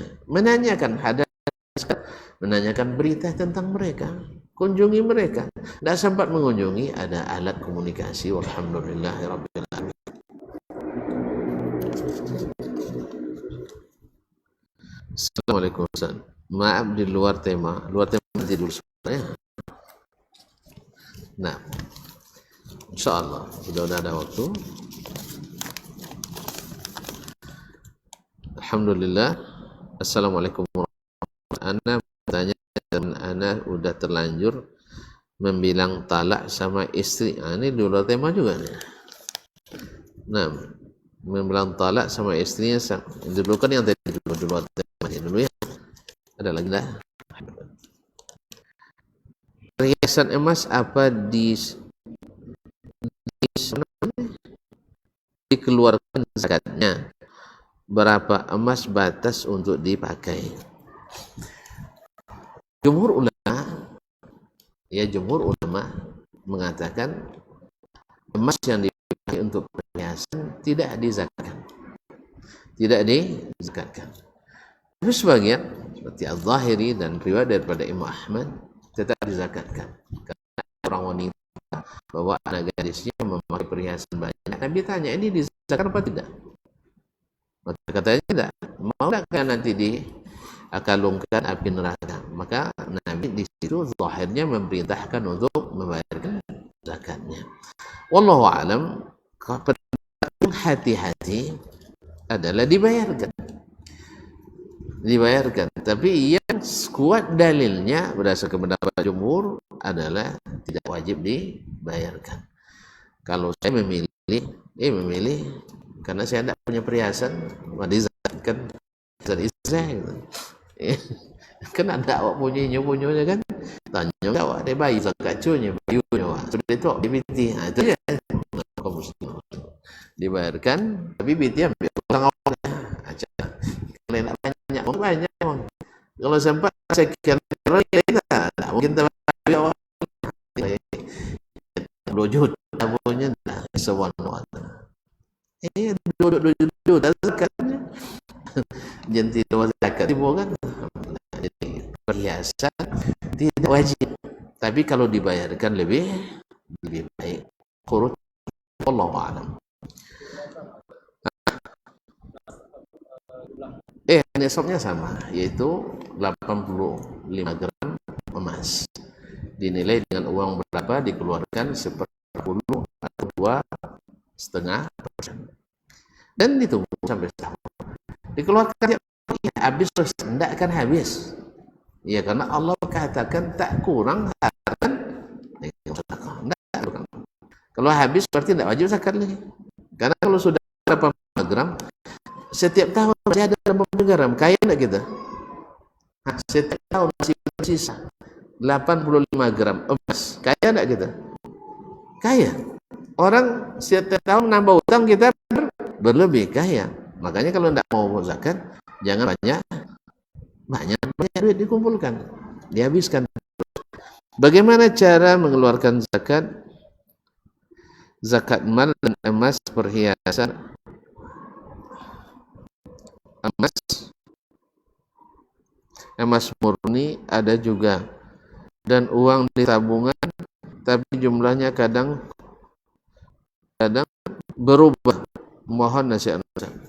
menanyakan berita tentang mereka. Kunjungi mereka. Tidak sempat mengunjungi, ada alat komunikasi. Walhamdulillahirabbil alamin. Assalamualaikum Ustaz. Maaf di luar tema nanti dulu sebenarnya. Nah, insyaallah sudah ada waktu. Alhamdulillah. Assalamualaikum warahmatullahi wabarakatuh. Ana bertanya, dan ana udah terlanjur membilang talak sama istri. Ini di luar tema juga nih. Nah, membilang talak sama istrinya dulu kan yang tadi di luar tema dulu ya. Ada lagi dah. Perhiasan emas apa dikeluarkan zakatnya? Berapa emas batas untuk dipakai? Jumhur ulama mengatakan emas yang dipakai untuk perhiasan tidak dizakatkan. Tapi sebagian seperti Al-Zahiri dan riwayat daripada Imam Ahmad tetap dizakatkan. Karena orang wanita bawa anak gadisnya memakai perhiasan banyak. Nabi tanya, ini dizakatkan apa tidak? Maka katanya tidak. Mau tidak nanti diakalungkan api neraka? Maka Nabi di situ zahirnya memerintahkan untuk membayarkan zakatnya. Wallahu alam. Hati-hati adalah dibayarkan. Tapi yang kuat dalilnya berdasarkan pendapat jumhur adalah tidak wajib dibayarkan. Kalau saya memilih karena saya tidak punya perhiasan, dizakatkan dari istri gitu. Kan ada awak punya kan, tanya awak ada bayi zakat cunya, bayunya sudah itu BPT. Nah, itu ya kaum muslimin dibayarkan, tapi BPT ambil utang awalnya aja. Kalau tidak banyak, kalau sempat sekian kali kita mungkin tapi awal 2 juta punya sewan-wan. Duduk zakatnya. Jangan tidak zakat bukan. Jadi perhiasan tidak wajib. Tapi kalau dibayarkan lebih baik. Qurut wallahu a'lam. Nisabnya sama, yaitu 85 gram emas. Dinilai dengan uang berapa dikeluarkan 10 atau 2,5%. Dan ditunggu sampai setahun. Dikeluarkan habis terus, tidak akan habis. Ya, karena Allah katakan tak kurang hartan sedekah. Kalau habis berarti tidak wajib zakat lagi. Karena kalau sudah 85 gram setiap tahun masih ada 85 gram, kaya enggak kita? Setiap tahun masih bersisa 85 gram emas, kaya enggak kita? Kaya. Orang setiap tahun nambah utang, kita berlebih, kaya. Makanya kalau tidak mau zakat, jangan banyak duit dikumpulkan, dihabiskan. Bagaimana cara mengeluarkan zakat? Zakat mal dan emas, perhiasan, emas murni ada juga, dan uang di tabungan tapi jumlahnya kadang berubah. Mohon nasihat.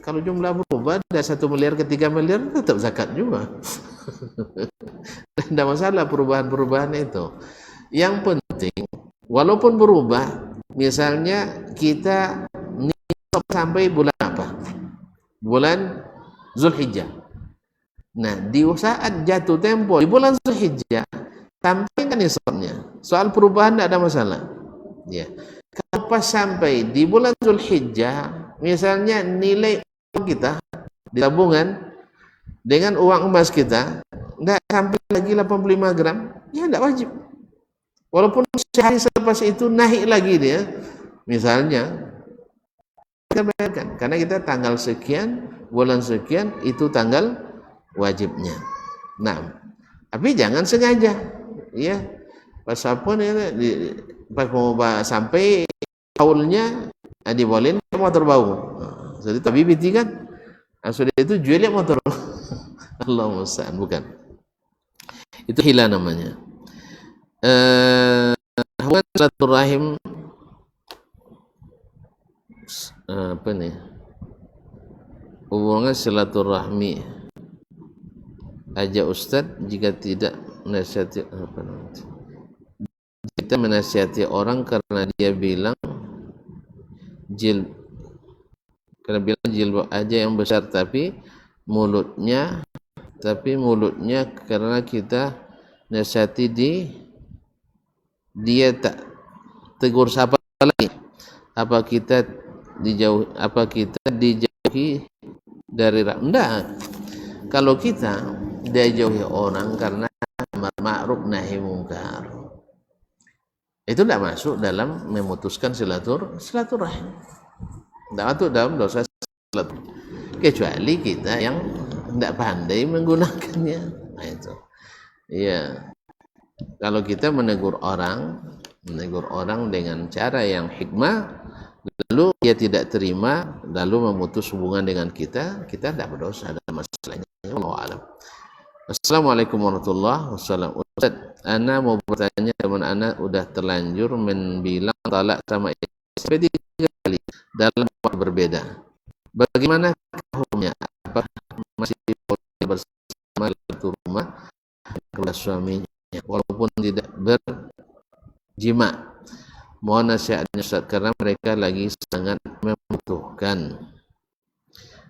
Kalau jumlah berubah dari 1 miliar ke 3 miliar tetap zakat juga. Tidak masalah perubahan-perubahan itu. Yang penting walaupun berubah, misalnya kita nisab sampai bulan apa? Bulan Zulhijjah. Nah, di saat jatuh tempo di bulan Zulhijjah, sampaikan nisabnya. Soal perubahan tidak ada masalah. Ya. Kalau pas sampai di bulan Zulhijjah, misalnya nilai uang kita di tabungan dengan uang emas kita tidak sampai lagi 85 gram, ya tidak wajib. Walaupun sehari selepas itu naik lagi dia, misalnya, kita bayarkan. Karena kita tanggal sekian, bulan sekian, itu tanggal wajibnya. Nah, tapi jangan sengaja, ya. Pas apa nih, pas mau sampai haulnya, dibolehin motor bau. Jadi tapi binti kan, sudah itu jualnya motor. Allah musta'an, bukan. Itu hila namanya. Hubungan silaturahim apa nih? Hubungan silaturahmi. Ajak ustaz jika tidak menasihati apa nanti. Kita menasihati orang karena dia bilang jilbab aja yang besar, tapi mulutnya karena kita nasihati dia tak tegur sapa lagi. Apa kita dijauhi dari enggak. Kalau kita dijauhi orang karena amar ma'ruf nahi mungkar, itu tidak masuk dalam memutuskan silaturahim. Tidak masuk dalam dosa silaturahim, kecuali kita yang tidak pandai menggunakannya. Nah, itu. Iya. Kalau kita menegur orang dengan cara yang hikmah, lalu dia tidak terima, lalu memutus hubungan dengan kita tidak berdosa dalam masalahnya. Wallahu a'lam. Assalamualaikum warahmatullahi wabarakatuh. Ustaz, ana mau bertanya, teman ana udah terlanjur bilang talak sama istri 3 kali dalam waktu berbeda. Bagaimana hukumnya? Apa masih boleh bersama satu rumah dengan suaminya walaupun tidak berjima? Mohon nasihatnya Ustaz, karena mereka lagi sangat membutuhkan.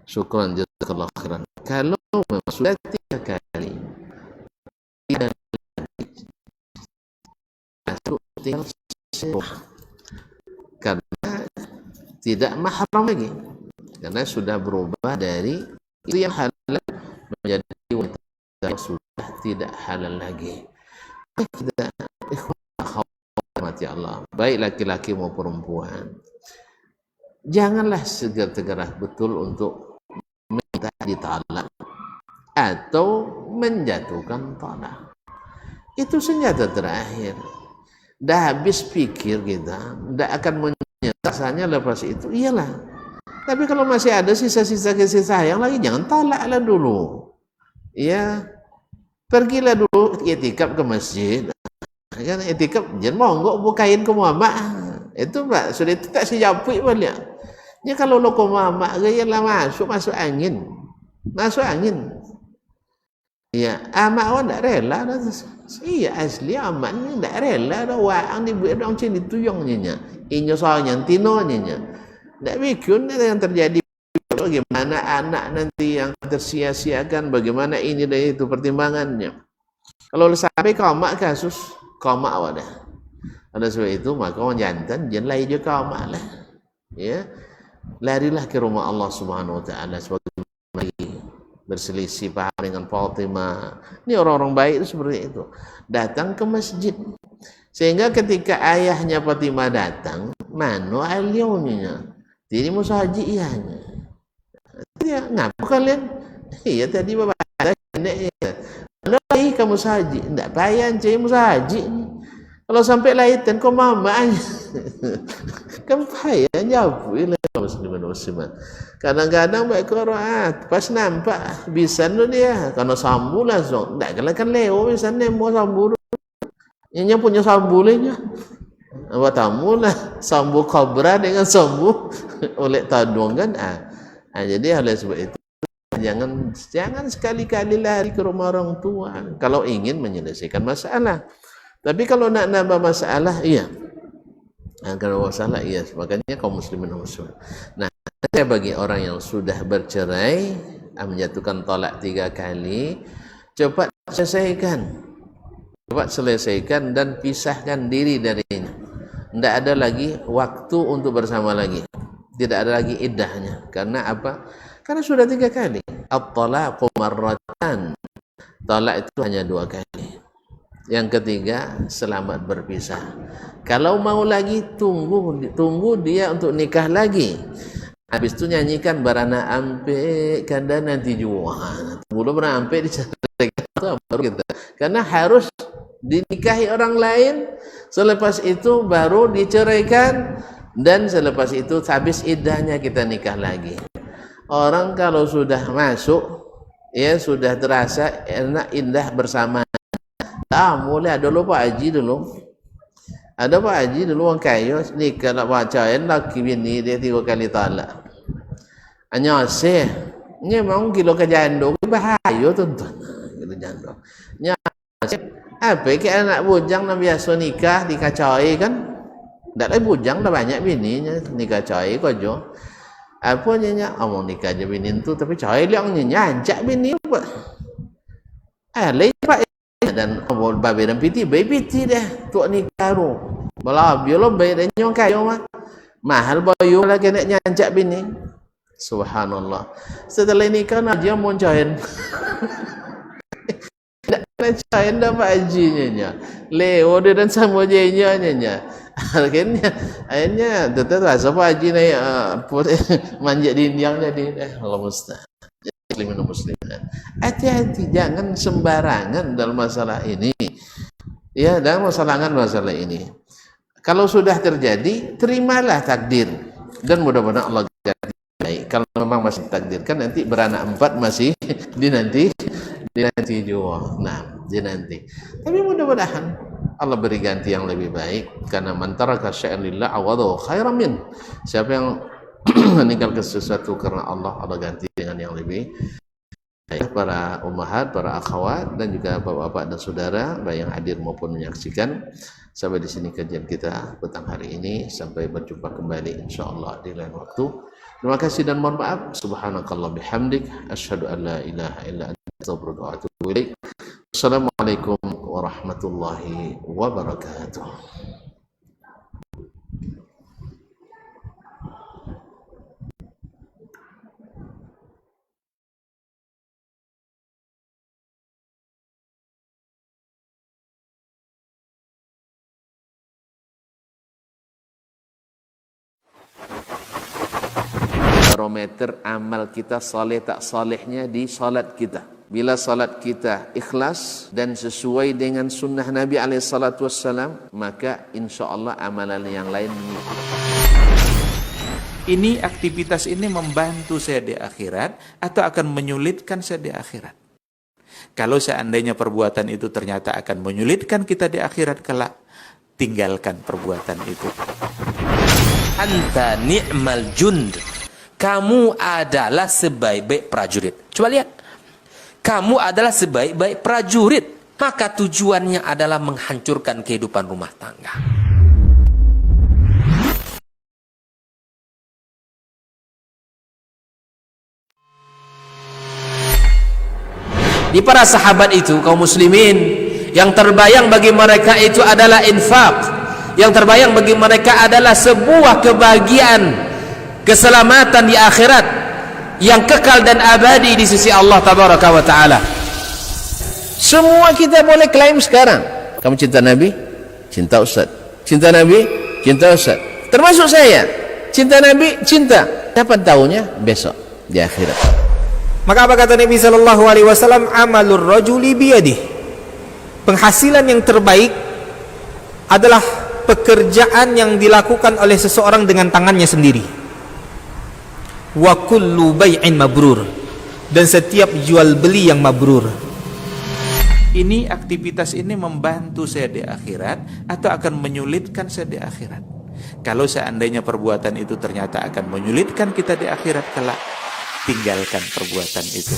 Syukran jazakallahu khairan. Kalau memang sudah 3 kali karena tidak mahram lagi, karena sudah berubah dari itu yang halal menjadi wanita yang sudah tidak halal lagi. Kita dirahmati Allah, baik laki-laki maupun perempuan, janganlah segar-tegarah betul untuk minta ditalak atau menjatuhkan talak. Itu senjata terakhir. Dah habis pikir kita, tidak akan menyelesaikannya lepas itu, iyalah. Tapi kalau masih ada sisa-sisa kasih sayang lagi, jangan talaklah dulu. Ya, pergilah dulu itikaf ke masjid. Kan itikaf jangan monggo bukain ke mama. Itu Pak, sudah itu tak sejapui balik. Ya kalau lo ke mama gayalah masuk angin. Masuk angin. Ya, amak awak tak rela dah. Iya asli amak ni tak rela dah waang dibuat orang sini tuyongnya nya. Inyo soalnya tinonya nya. Tak mikir yang terjadi bagaimana anak nanti yang tersia-siakan, bagaimana ini dan itu pertimbangannya. Kalau sampai kamak kasus kamak awak dah. Oleh sebab itu maka orang jantan jangan lari je kamak lah. Ya. Larilah ke rumah Allah Subhanahu wa taala sebagai berselisih paham dengan Fatimah. Ini orang-orang baik itu seperti itu. Datang ke masjid. Sehingga ketika ayahnya Fatimah datang, manu aliyunya. Jadi musa haji iahnya. Dia, ngapa kalian? Iya tadi bapak ada neneknya. Mana kamu sahaji? Tidak payah cik musahaji. Kalau sampai lahitan kau mamanya. Kan payah nyabuilah musliman. Kadang-kadang baik Quran pas nampak bisa tu dia karena sambu langsung. Tak kan leo bisa nemo sambu. Yang punya sambu lenya. Apa tamu lah sambu kobra dengan sambu oleh tadung kan jadi oleh sebab itu jangan sekali-kali lari ke rumah orang tua kalau ingin menyelesaikan masalah. Tapi kalau nak nambah masalah, iya. Kalau masalah, iya. Makanya kaum muslimin dan muslimat. Nah, bagi orang yang sudah bercerai, menjatuhkan talak 3 kali, cepat selesaikan dan pisahkan diri darinya. Tidak ada lagi waktu untuk bersama lagi. Tidak ada lagi iddahnya. Karena apa? Karena sudah 3 kali. At-talaqu marratan. Talak itu hanya 2 kali. Yang ketiga, selamat berpisah. Kalau mau lagi, tunggu dia untuk nikah lagi. Habis itu nyanyikan barana ampe kada nanti jua. Tunggu barana ampe diceritakan baru kita. Karena harus dinikahi orang lain, selepas itu baru diceraikan, dan selepas itu habis iddahnya kita nikah lagi. Orang kalau sudah masuk, ya sudah terasa enak indah bersama. Mulai ada Pak Haji dulu. Ada Pak Haji dulu orang kaya nikah nak pacaran laki bini dia 3 kali talak. Hanya sih, ni memang kilo ke jando bahaya tuan-tuan. Kilo jando. Nya apa ke anak bujang nak biasa nikah dikacai kan? Tak lagi bujang dah banyak bininya nikah cai kau jo. Apa nya omong nikah je bini tu tapi cai liang nya ajak bini apa? Lepak dan babe dan piti dah tuk nikah tu. Bala biolo bae dan nyong kayo mah. Mahal bayu lah kena nyancak bini. Subhanallah. Setelah nikah nak dia mau join. Tak cain dah Pak Haji nya. Leo dia dan sama je nya. Akhirnya tetap rasa Pak Haji naik manjat dinding jadi Allah musta'an. Muslimin. Hati-hati jangan sembarangan dalam masalah ini. Ya, dalam masalah ini. Kalau sudah terjadi, terimalah takdir dan mudah-mudahan Allah ganti baik. Kalau memang masih takdirkan nanti beranak 4 masih dinanti juga. Nah, dinanti. Tapi mudah-mudahan Allah beri ganti yang lebih baik karena man taraka syai'an lillah awadahu khairan min. Siapa yang meninggalkan sesuatu karena Allah ganti dengan yang lebih baik. Para ummahat, para akhwat dan juga bapak-bapak dan saudara baik yang hadir maupun menyaksikan, sampai di sini kajian kita petang hari ini. Sampai berjumpa kembali insyaallah di lain waktu. Terima kasih dan mohon maaf. Subhanakallah bihamdik asyhadu an la ilaha illa anta astaghfiruka wa atubu ilaik. Assalamualaikum warahmatullahi wabarakatuh. barometer amal kita saleh tak salehnya di salat kita. Bila salat kita ikhlas dan sesuai dengan sunnah Nabi SAW, maka insya Allah amalan yang lain mengikuti. Ini aktivitas ini membantu saya di akhirat atau akan menyulitkan saya di akhirat. Kalau seandainya perbuatan itu ternyata akan menyulitkan kita di akhirat kelak, tinggalkan perbuatan itu. Anta ni'mal jund. Kamu adalah sebaik-baik prajurit. Coba lihat. Kamu adalah sebaik-baik prajurit. Maka tujuannya adalah menghancurkan kehidupan rumah tangga. Di para sahabat itu, kaum muslimin, yang terbayang bagi mereka itu adalah infak. Yang terbayang bagi mereka adalah sebuah kebahagiaan, keselamatan di akhirat yang kekal dan abadi di sisi Allah Tabaraka wa Ta'ala. Semua kita boleh klaim sekarang. Kamu cinta Nabi? Cinta Ustaz. Cinta Nabi? Cinta Ustaz. Termasuk saya. Cinta Nabi? Cinta. Dapat tahunya besok di akhirat. Maka apa kata Nabi sallallahu alaihi wasallam? Amalur rajuli biyadih. Penghasilan yang terbaik adalah pekerjaan yang dilakukan oleh seseorang dengan tangannya sendiri. Wa kullu bai'in mabrur. Dan setiap jual beli yang mabrur. Ini aktivitas ini membantu saya di akhirat atau akan menyulitkan saya di akhirat. Kalau seandainya perbuatan itu ternyata akan menyulitkan kita di akhirat kelak, tinggalkan perbuatan itu.